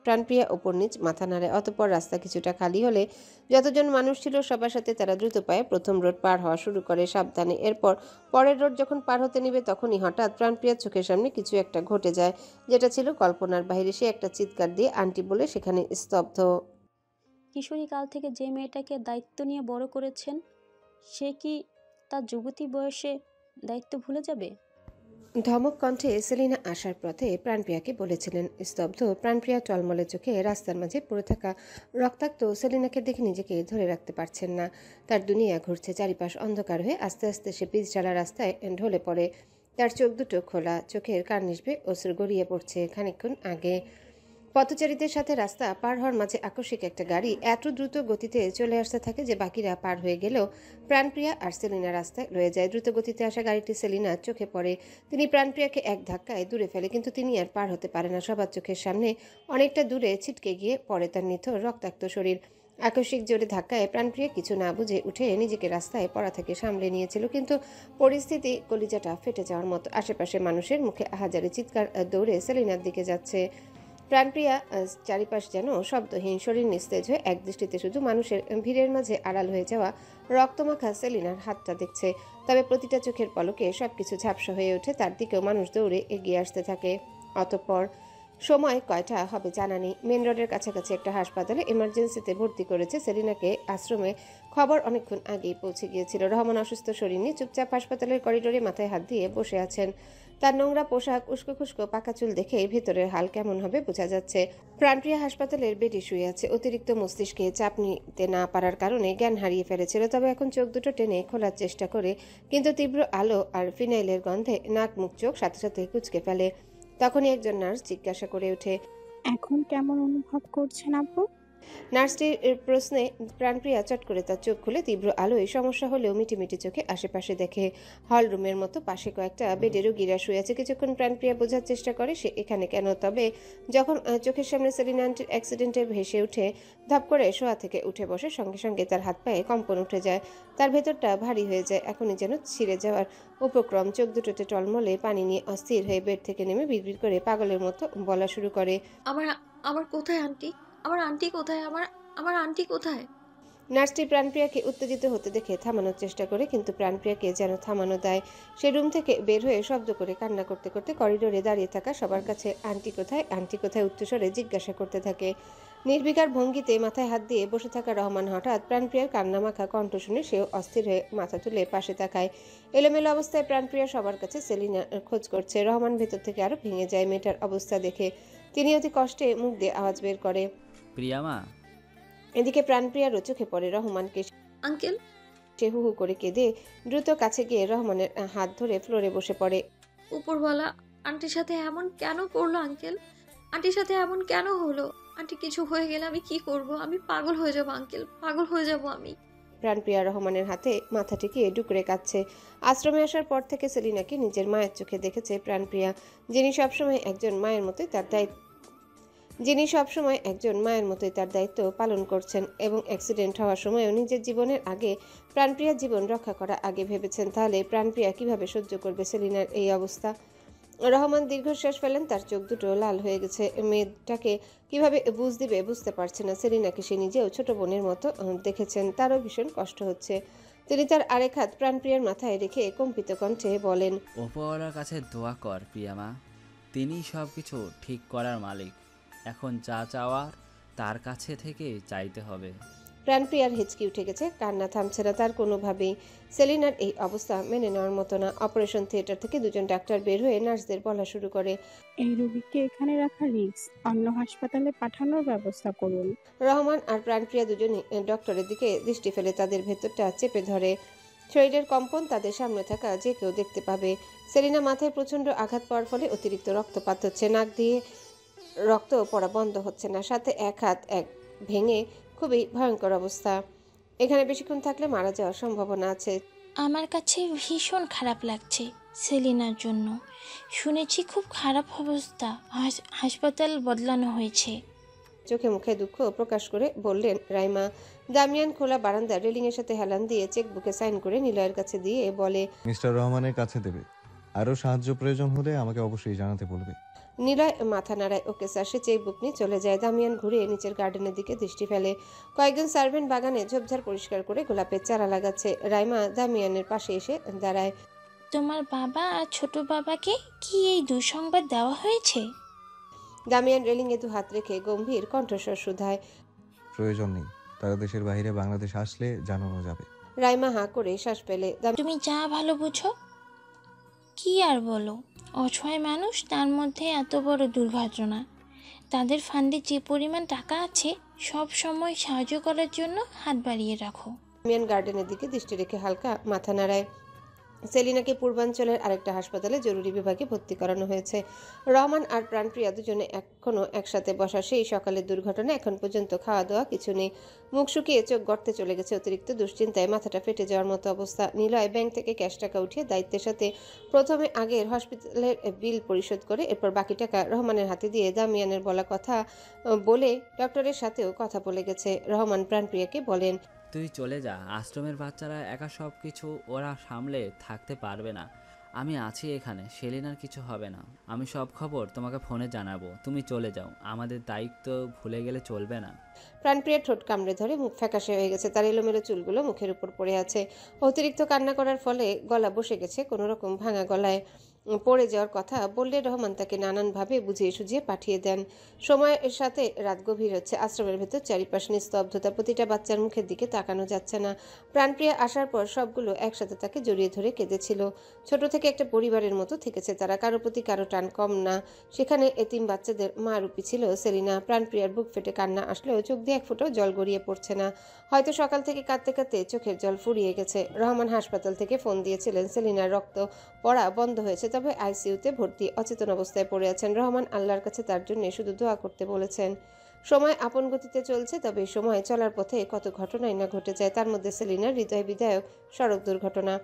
প্রাণপ্রিয়া ওপর নিচ মাথা নাড়ে। অতঃপর রাস্তা কিছুটা খালি হলে যতজন মানুষ ছিল সবার সাথে তারা দ্রুত পায়ে প্রথম রোড পার হওয়া শুরু করে সাবধানে। এরপর পরের রোড যখন পার হতে নিবে তখনই হঠাৎ প্রাণপ্রিয়ার চোখের সামনে কিছু একটা ঘটে যায়, যেটা ছিল কল্পনার বাইরে। সে একটা চিৎকার দিয়ে আন্টি বলে সেখানে স্তব্ধ। কিশোরী কাল থেকে যে মেয়েটাকে দায়িত্ব নিয়ে বড় করেছেন, সে কি তার যুবতী বয়সে দায়িত্ব ভুলে যাবে? ধমক কণ্ঠে সেলিনা আসার পথে প্রাণপ্রিয়াকে বলেছিলেন। স্তব্ধ প্রাণপ্রিয়া টলমলে চোখে রাস্তার মাঝে পড়ে থাকা রক্তাক্ত সেলিনাকে দেখে নিজেকে ধরে রাখতে পারছেন না। তার দুনিয়া ঘুরছে, চারিপাশ অন্ধকার হয়ে আস্তে আস্তে সে পিচঢালা রাস্তায় ঢলে পড়ে। তার চোখ দুটো খোলা, চোখের কার্নিশে অশ্রু গড়িয়ে পড়ছে। খানিকক্ষণ আগে পথচারীদের সাথে রাস্তা পার হওয়ার মাঝে আকস্মিক একটা গাড়ি এত দ্রুত গতিতে চলে আসতে থাকে যে বাকিরা পার হয়ে গেলেও প্রাণপ্রিয়া আর সেলিনা রাস্তায় রয়ে যায়। দ্রুত গতিতে আসা গাড়িটি সেলিনার চোখে পড়ে। তিনি প্রাণপ্রিয়াকে এক ধাক্কায় দূরে ফেলে, কিন্তু তিনি আর পার হতে পারে না। সবার চোখের সামনে অনেকটা দূরে ছিটকে গিয়ে পড়ে তার নিথর রক্তাক্ত শরীর। আকস্মিক জোরে ধাক্কায় প্রাণপ্রিয়া কিছু না বুঝে উঠে নিজেকে রাস্তায় পড়া থেকে সামলে নিয়েছিল, কিন্তু পরিস্থিতি কলিজাটা ফেটে যাওয়ার মতো। আশেপাশে মানুষের মুখে আহাজারি চিৎকার, দৌড়ে সেলিনার দিকে যাচ্ছে প্রাণপ্রিয়া। চারিপাশ যেন শব্দহীন, শরীর নিস্তেজ হয়ে একদৃষ্টিতে শুধু মানুষের ভিড়ের মাঝে আড়াল হয়ে যাওয়া রক্তমাখা সেলিনার হাতটা দেখছে। তবে প্রতিটা চোখের পলকে সবকিছু ঝাপসা হয়ে ওঠে। তার দিকেও মানুষ দৌড়ে এগিয়ে আসতে থাকে। অতঃপর সময় কয়টা হবে জানা নেই। মেন রোডের কাছাকাছি একটা হাসপাতালে এমার্জেন্সিতে ভর্তি করেছে সেলিনাকে। আশ্রমে খবর অনেকক্ষণ আগেই পৌঁছে গিয়েছিল। রহমান অসুস্থ শরীর নিয়ে চুপচাপ হাসপাতালের করিডোরে মাথায় হাত দিয়ে বসে আছেন। তার নোংরা পোশাক, উস্কো খুস্কো পাকা চুল দেখে ভেতরের হাল কেমন হবে বোঝা যাচ্ছে। প্রাণপ্রিয়া হাসপাতালের বেডে শুয়ে আছে। অতিরিক্ত মস্তিষ্কে চাপ নিতে না পারার কারণে জ্ঞান হারিয়ে ফেলেছিল। তবে এখন চোখ দুটো টেনে খোলার চেষ্টা করে, কিন্তু তীব্র আলো আর ফিনাইলের গন্ধে নাক মুখ চোখ সাথে সাথে কুঁচকে ফেলে। তখনই একজন নার্স জিজ্ঞাসা করে ওঠে, এখন কেমন অনুভব করছেন আপু? নার্সটির প্রশ্নে প্রাণপ্রিয়া চট করে তার চোখ খুলে তীব্র আলোয় সমস্যা হলেও মিটিমিটি চোখে আশেপাশে দেখে। হল রুমের মতো পাশে কয়েকটা বেডে রোগীরা শুয়ে আছে। কিছুক্ষণ প্রাণপ্রিয়া বোঝার চেষ্টা করে সে এখানে কেন। তবে যখন চোখের সামনে সেলিনা আন্টির অ্যাক্সিডেন্টে ভেসে উঠে ধাপ করে শোয়া থেকে উঠে বসে, সঙ্গে সঙ্গে তার হাত পায়ে কম্পন উঠে যায়। তার ভেতরটা ভারী হয়ে যায়, এখনই যেন ছিঁড়ে যাওয়ার উপক্রম। চোখ দুটোতে টলমলে পানি নিয়ে অস্থির হয়ে বেড থেকে নেমে বিড়বিড় করে পাগলের মতো বলা শুরু করে, আমার আমার কোথায় আন্টি? আমার আন্টি কোথায়? আমার আন্টি কোথায়? নার্সটি প্রাণপ্রিয়াকে উত্তেজিত হতে দেখে থামানোর চেষ্টা করে, কিন্তু প্রাণপ্রিয়াকে যেন থামানো দেয়। সে রুম থেকে বের হয়ে শব্দ করে কান্না করতে করতে করিডোরে দাঁড়িয়ে থাকা সবার কাছে আন্টি কোথায়, আন্টি কোথায় উচ্চস্বরে জিজ্ঞাসা করতে থাকে। নির্বিকার ভঙ্গিতে মাথায় হাত দিয়ে বসে থাকা রহমান হঠাৎ প্রাণপ্রিয়ার কান্নামাখা কণ্ঠ শুনে সেও অস্থির হয়ে মাথা তুলে পাশে তাকায়। এলোমেলো অবস্থায় প্রাণপ্রিয়া সবার কাছে সেলিনার খোঁজ করছে। রহমান ভেতর থেকে আরো ভেঙে যায় মেয়েটার অবস্থা দেখে। তিনি অতি কষ্টে মুখ দিয়ে আওয়াজ বের করে, প্রিয়ামা। এদিকে প্রাণপ্রিয়ারও চোখে পড়ে রহমানকে। আঙ্কেল, সে হু হু করে কেঁদে দ্রুত কাছে গিয়ে রহমানের হাত ধরে ফ্লোরে বসে পড়ে। উপরওয়ালা আন্টির সাথে এমন কেন করলো আঙ্কেল? আন্টির সাথে এমন কেন হলো? আন্টি কিছু হয়ে গেলে আমি কি করব? আমি পাগল হয়ে যাব আঙ্কেল, পাগল হয়ে যাব আমি। প্রাণপ্রিয়া রহমানের হাতে মাথা টিকিয়ে ডুকরে কাঁদছে। আশ্রমে আসার পর থেকে সেলিনাকে নিজের মায়ের চোখে দেখেছে প্রাণপ্রিয়া, যিনি সবসময় একজন মায়ের মতোই তার দায়িত্ব পালন করছেন, এবং অ্যাক্সিডেন্ট হওয়ার সময়ও নিজের জীবনের আগে প্রাণপ্রিয়ার জীবন রক্ষা করা আগে ভেবেছেন। তাহলে প্রাণপ্রিয়া কিভাবে সহ্য করবে সেলিনার এই অবস্থা? রহমান দীর্ঘশ্বাস ফেলেন। তার চোখ দুটো লাল হয়ে গেছে। মেয়েটাকে কিভাবে বুঝ দিবে বুঝতে পারছে না। সেলিনাকে সে নিজেও ছোট বোনের মতো দেখেছেন, তারও ভীষণ কষ্ট হচ্ছে। তিনি তার আরেক হাত প্রাণপ্রিয়ার মাথায় রেখে কম্পিত কণ্ঠে বলেন, ওপরওয়ালার কাছে দোয়া কর প্রিয়ামা, তিনি সব কিছু ঠিক করার মালিক। এখন যা চাওয়ার তার কাছে থেকে চাইতে হবে। প্রাণপ্রিয়ার হেঁচকি উঠে গেছে, কান্না থামছে না তার কোনোভাবেই। সেলিনার এই অবস্থা মেনে নেওয়ার মতো না। অপারেশন থিয়েটার থেকে দুজন ডাক্তার বের হয়ে নার্সদের বলা শুরু করে, এই রোগীকে এখানে রাখা রিস্ক, অন্য হাসপাতালে পাঠানোর ব্যবস্থা করুন। রহমান আর প্রাণপ্রিয়া দুজনই ডক্টরের দিকে দৃষ্টি ফেলে তাদের ভেতরটা চেপে ধরে। শরীরের কম্পন তাদের সামনে থাকা যে কেউ দেখতে পাবে। সেলিনা মাথায় প্রচণ্ড আঘাত পাওয়ার ফলে অতিরিক্ত রক্তপাত হচ্ছে, নাক দিয়ে রক্ত পড়া বন্ধ হচ্ছে না, সাথে এক হাত ভেঙে খুবই ভয়ঙ্কর অবস্থা। এখানে বেশিক্ষণ থাকলে মারা যাওয়ার সম্ভাবনা আছে। আমার কাছে ভীষণ খারাপ লাগছে সেলিনার জন্য। শুনেছি খুব খারাপ অবস্থা, হাসপাতাল বদলানো হয়েছে। চোখে মুখে দুঃখ প্রকাশ করে বললেন রাইমা। দামিয়ান খোলা বারান্দার রেলিংয়ের সাথে হেলান দিয়ে চেক বুকে সাইন করে নিলয়ের কাছে দিয়ে বলে, মিস্টার রহমানের কাছে দেবে। আরও সাহায্য প্রয়োজন হলে আমাকে অবশ্যই জানাতে বলবে। নিলয় মাথা নাড়ায় ওকে স্যার। সে চেক বুক নিয়ে চলে যায়। দামিয়ান ঘুরে নিচের গার্ডেনের দিকে দৃষ্টি ফেলে। কয়েকজন সার্ভেন্ট বাগানে ঝোপঝাড় পরিষ্কার করে গোলাপের চারা লাগাচ্ছে। রাইমা দামিয়ানের পাশে এসে দাঁড়ায়। তোমার বাবা আর ছোট বাবাকে কি এই দুঃসংবাদ দেওয়া হয়েছে? দামিয়ান রেলিংয়ে দু হাত রেখে গম্ভীর কণ্ঠস্বর শুধায়। প্রয়োজন নেই, তারা দেশের বাইরে বাংলাদেশ আসলে জানানো যাবে। রাইমা হাঁ করে শ্বাস পেলে। তুমি যা ভালো বুঝো। কি আর বলো, অসহায় মানুষ, তার মধ্যে এত বড় দুর্ঘটনা। তাদের ফান্ডে যে পরিমাণ টাকা আছে সব সময় সাহায্য করার জন্য হাত বাড়িয়ে রাখো। দামিয়ান গার্ডেনের দিকে দৃষ্টি রেখে হালকা মাথা নাড়ায়। সেলিনাকে পূর্বাঞ্চলের আরেকটা হাসপাতালে জরুরি বিভাগে ভর্তি করানো হয়েছে। রহমান আর প্রাণপ্রিয়া দুজনে এখনও একসাথে বসা। সেই সকালের দুর্ঘটনা এখন পর্যন্ত খাওয়া দাওয়া কিছু নেই। মুখ শুকিয়ে চোখ গর্তে চলে গেছে। অতিরিক্ত দুশ্চিন্তায় মাথাটা ফেটে যাওয়ার মতো অবস্থা। নিলয় ব্যাংক থেকে ক্যাশ টাকা উঠিয়ে দায়িত্বের সাথে প্রথমে আগের হসপিটালের বিল পরিশোধ করে এরপর বাকি টাকা রহমানের হাতে দিয়ে দামিয়ানের বলা কথা বলে ডক্টরের সাথেও কথা বলে গেছে। রহমান প্রাণপ্রিয়াকে বলেন, তুই চলে যা, আশ্রমের বাচ্চারা একা সব কিছু ওরা সামলে থাকতে পারবে না। আমি আছি এখানে, সেলিনার কিছু হবে না। আমি সব খবর তোমাকে ফোনে জানাবো। তুমি চলে যাও, আমাদের দায়িত্ব ভুলে গেলে চলবে না। প্রাণপ্রিয়া ঠোঁট কামড়ে ধরে, মুখ ফ্যাকাশে হয়ে গেছে। তার এলোমেলো চুলগুলো মুখের উপর পড়ে আছে। অতিরিক্ত কান্না করার ফলে গলা বসে গেছে। কোনো রকম ভাঙা গলায় পড়ে যাওয়ার কথা বললে রহমান তাকে নানানভাবে বুঝিয়ে সুঝিয়ে পাঠিয়ে দেন। সময়ের সাথে রাত গভীর হচ্ছে। আশ্রমের ভেতর চারিপাশ নিস্তব্ধতা। প্রতিটা বাচ্চার মুখের দিকে তাকানো যাচ্ছে না। প্রাণপ্রিয়া আসার পর সবগুলো একসাথে তাকে জড়িয়ে ধরে কেঁদেছিল। ছোট থেকে একটা পরিবারের মতো থেকেছে তারা, কারো প্রতি কারো টান কম না। সেখানে এতিম বাচ্চাদের মা রূপী ছিল সেলিনা। প্রাণপ্রিয়ার বুক ফেটে কান্না আসলেও চোখ দিয়ে এক ফোঁটাও জল গড়িয়ে পড়ছে না। হয়তো সকাল থেকে কাঁদতে কাঁদতে চোখের জল ফুরিয়ে গেছে। রহমান হাসপাতাল থেকে ফোন দিয়েছিলেন। সেলিনার রক্ত পড়া বন্ধ হয়েছে, তবে আইসিইউতে ভর্তি, অচেতন অবস্থায় পড়ে আছেন। রহমান আল্লাহর কাছে তার জন্য শুধু দোয়া করতে বলেছেন। সময় আপন গতিতে চলছে, তবে সময় চলার পথে কত ঘটনাই না ঘটে যায়। তার মধ্যে সেলিনার হৃদয় বিদায়ক সড়ক দুর্ঘটনা।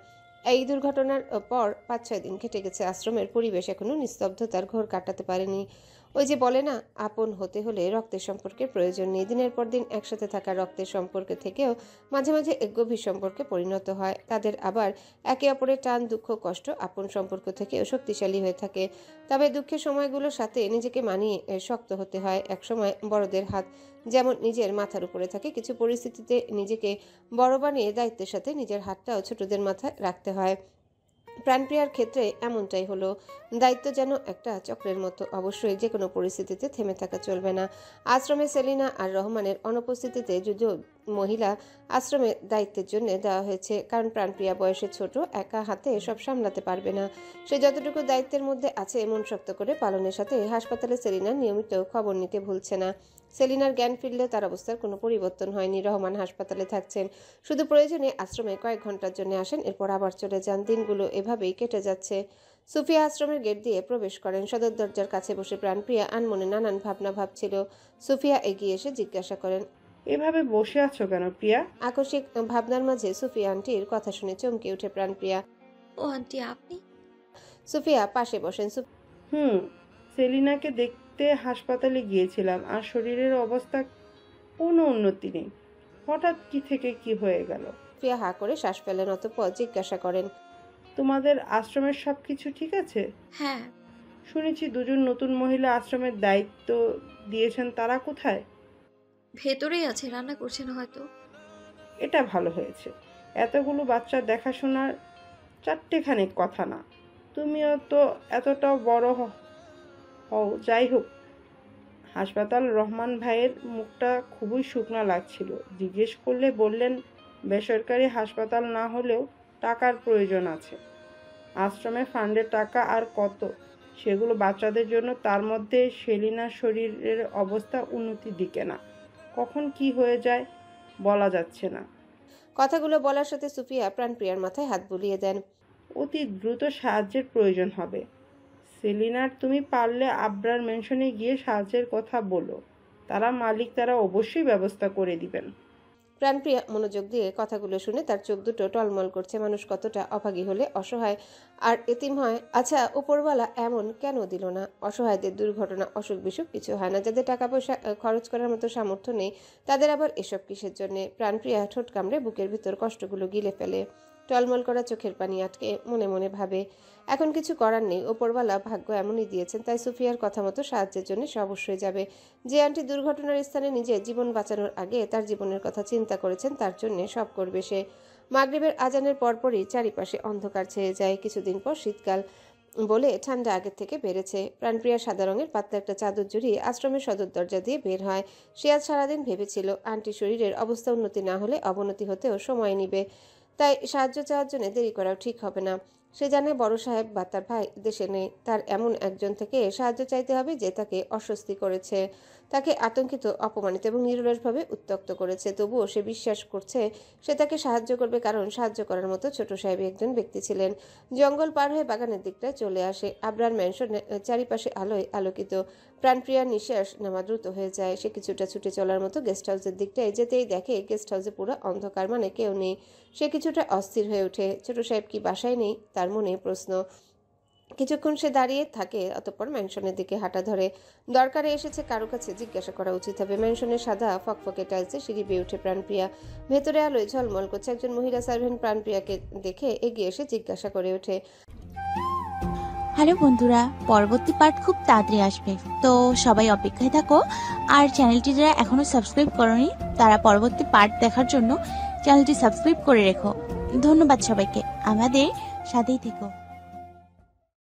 এই দুর্ঘটনার পর 5-6 দিন কেটে গেছে। আশ্রমের পরিবেশ এখনো নিস্তব্ধতার ঘোর কাটাতে পারেনি। ওই যে বলে না, আপন হতে হলে রক্তের সম্পর্কের প্রয়োজন নেই। দিনের পর দিন একসাথে থাকা রক্তের সম্পর্কে থেকেও মাঝে মাঝে এক গভীর সম্পর্কে পরিণত হয়। তাদের আবার একে অপরের টান, দুঃখ, কষ্ট আপন সম্পর্ক থেকেও শক্তিশালী হয়ে থাকে। তবে দুঃখের সময়গুলোর সাথে নিজেকে মানিয়ে শক্ত হতে হয়। একসময় বড়দের হাত যেমন নিজের মাথার উপরে থাকে, কিছু পরিস্থিতিতে নিজেকে বড় বানিয়ে দায়িত্বের সাথে নিজের হাতটাও ছোটদের মাথায় রাখতে হয়। প্রাণপ্রিয়ার ক্ষেত্রে এমনটাই হলো। দায়িত্ব যেন একটা চক্রের মতো, অবশ্যই যে কোনো পরিস্থিতিতে থেমে থাকা চলবে না। আশ্রমে সেলিনা আর রহমানের অনুপস্থিতিতে যদিও মহিলা আশ্রমের দায়িত্বের জন্য দেওয়া হয়েছে, কারণ প্রাণপ্রিয়া বয়সে ছোট, একা হাতে সব সামলাতে পারবে না। সে যতটুকু দায়িত্বের মধ্যে আছে মন শক্ত করে পালনের সাথে হাসপাতালে সেলিনার নিয়মিত খবর নিতে ভুলছে না। সেলিনার জ্ঞান ফিরলেও তার অবস্থার কোনো পরিবর্তন হয়নি। রহমান হাসপাতালে থাকছেন, শুধু প্রয়োজনে আশ্রমে কয়েক ঘন্টার জন্য আসেন, এরপর আবার চলে যান। দিনগুলো এভাবেই কেটে যাচ্ছে। সুফিয়া আশ্রমের গেট দিয়ে প্রবেশ করেন। সদর দরজার কাছে বসে প্রাণপ্রিয়া আনমনে নানান ভাবনা ভাবছিল। সুফিয়া এগিয়ে এসে জিজ্ঞাসা করেন, এভাবে বসে আছো কেন প্রিয়া? আকস্মিক ভাবনার মাঝে সুফিয়া আন্টির কথা শুনে চমকে উঠে প্রাণপ্রিয়া। ও আন্টি, আপনি? সুফিয়া পাশে বসেন। সেলিনাকে দেখতে হাসপাতালে গিয়েছিলাম, আর শরীরের অবস্থা কোনো উন্নতি নেই। হঠাৎ কি থেকে কি হয়ে গেল? সুফিয়া হা করে শ্বাস ফেলেন, অতঃপর জিজ্ঞাসা করেন, তোমাদের আশ্রমের সব কিছু ঠিক আছে? হ্যাঁ। শুনেছি দুজন নতুন মহিলা আশ্রমের দায়িত্ব দিয়েছেন, তারা কোথায়? ভেতরেই আছে, রান্না করছেন হয়তো। এটা ভালো হয়েছে। এতগুলো বাচ্চা দেখাশোনার চারটেখানে কথা না। তুমিও তো এতটাও বড় হও। যাই হোক, হাসপাতাল রহমান ভাইয়ের মুখটা খুবই শুকনো লাগছিল। জিজ্ঞেস করলে বললেন বেসরকারি হাসপাতাল না হলেও টাকার প্রয়োজন আছে। আশ্রমে ফান্ডের টাকা আর কত, সেগুলো বাচ্চাদের জন্য। তার মধ্যে সেলিনার শরীরের অবস্থা উন্নতির দিকে না, কখন কি হয়ে যায় বলা যাচ্ছে না। কথাগুলো বলার সাথে সুফিয়া প্রাণপ্রিয়ার মাথায় হাত বুলিয়ে দেন। অতি দ্রুত সাহায্যের প্রয়োজন হবে। সেলিনার, তুমি পারলে আবরার মেনশনে গিয়ে সাহায্যের কথা বলো। তারা অবশ্যই ব্যবস্থা করে দিবেন। প্রাণপ্রিয়া মনোযোগ দিয়ে কথাগুলো শুনে তার চোখ দুটো টলমল করছে। মানুষ কতটা অভাগী হলে অসহায় আর এতিম হয়। আচ্ছা, উপরওয়ালা এমন কেন দিল না? অসহায়দের দুর্ঘটনা, অসুখ বিসুখ কিছু হয় না। যাদের টাকা পয়সা খরচ করার মতো সামর্থ্য নেই, তাদের আবার এসব কিসের জন্যে? প্রাণপ্রিয়া ঠোঁট কামড়ে বুকের ভিতর কষ্টগুলো গিলে ফেলে। টলমল করা চোখের পানি আটকে মনে মনে ভাবে, এখন কিছু করার নেই। ওপরওয়ালা ভাগ্য এমনই দিয়েছেন, তাই সুফিয়ার কথা মতো সাহায্যের জন্য সে অবশ্যই যাবে। যে আন্টি দুর্ঘটনার স্থানে নিজে জীবন বাঁচানোর আগে তার জীবনের কথা চিন্তা করেছেন, তার জন্য সব করবে সে। মাগরিবের আজানের পরপরই চারিপাশে অন্ধকার ছেয়ে যায়। কিছুদিন পর শীতকাল বলে ঠান্ডা আগের থেকে বেড়েছে। প্রাণপ্রিয়া সাদা রঙের পাতলা একটা চাদর জড়িয়ে আশ্রমের সদর দরজা দিয়ে বের হয়। সে আজ সারাদিন ভেবেছিল আন্টির শরীরের অবস্থা উন্নতি না হলে অবনতি হতেও সময় নিবে, তাই সাহায্য চাওয়ার জন্য দেরি করাও ঠিক হবে না। সে জানে বড় সাহেব বা তার ভাই দেশে নেই, তার এমন একজন থেকে সাহায্য চাইতে হবে যে তাকে অস্বস্তি করেছে, তাকে আতঙ্কিত, অপমানিত এবং নিরলসভাবে উত্ত্যক্ত করেছে। তবুও সে বিশ্বাস করছে সে তাকে সাহায্য করবে, কারণ সাহায্য করার মতো ছোট সাহেব একজন ব্যক্তি ছিলেন। জঙ্গল পার হয়ে বাগানের দিকটায় চলে আসে। আবরার ম্যানশনের চারিপাশে আলোয় আলোকিত। প্রাণপ্রিয়ার নিঃশ্বাস নেওয়া দ্রুত হয়ে যায়। সে কিছুটা ছুটে চলার মতো গেস্ট হাউসের দিকটায় যেতেই দেখে গেস্ট হাউসে পুরো অন্ধকার, মানে কেউ নেই। সে কিছুটা অস্থির হয়ে ওঠে। ছোট সাহেব কি বাসায় নেই? তার মনে প্রশ্ন। কিছুক্ষণ সে দাঁড়িয়ে থাকে, অতঃপর ম্যানশনের দিকে হাঁটা ধরে। দরকারে এসেছে, কারো কাছে জিজ্ঞাসা করা উচিত হবে। ম্যানশনের সাদা ফকফকে টাইলসে সিঁড়ি বেয়ে ওঠে প্রাণপ্রিয়া। ভেতরে আলোয় ঝলমল করছে। একজন মহিলা সার্ভেন্ট প্রাণপ্রিয়াকে দেখে এগিয়ে এসে জিজ্ঞাসা করে ওঠে, হ্যালো বন্ধুরা, পরবর্তী পার্ট খুব তাড়াতাড়ি আসবে, তো সবাই অপেক্ষায় থাকো। আর চ্যানেলটি যারা এখনো সাবস্ক্রাইব করোনি, তারা পরবর্তী পার্ট দেখার জন্য চ্যানেলটি সাবস্ক্রাইব করে রেখো। ধন্যবাদ সবাইকে, আমাদের সাথেই থেকো।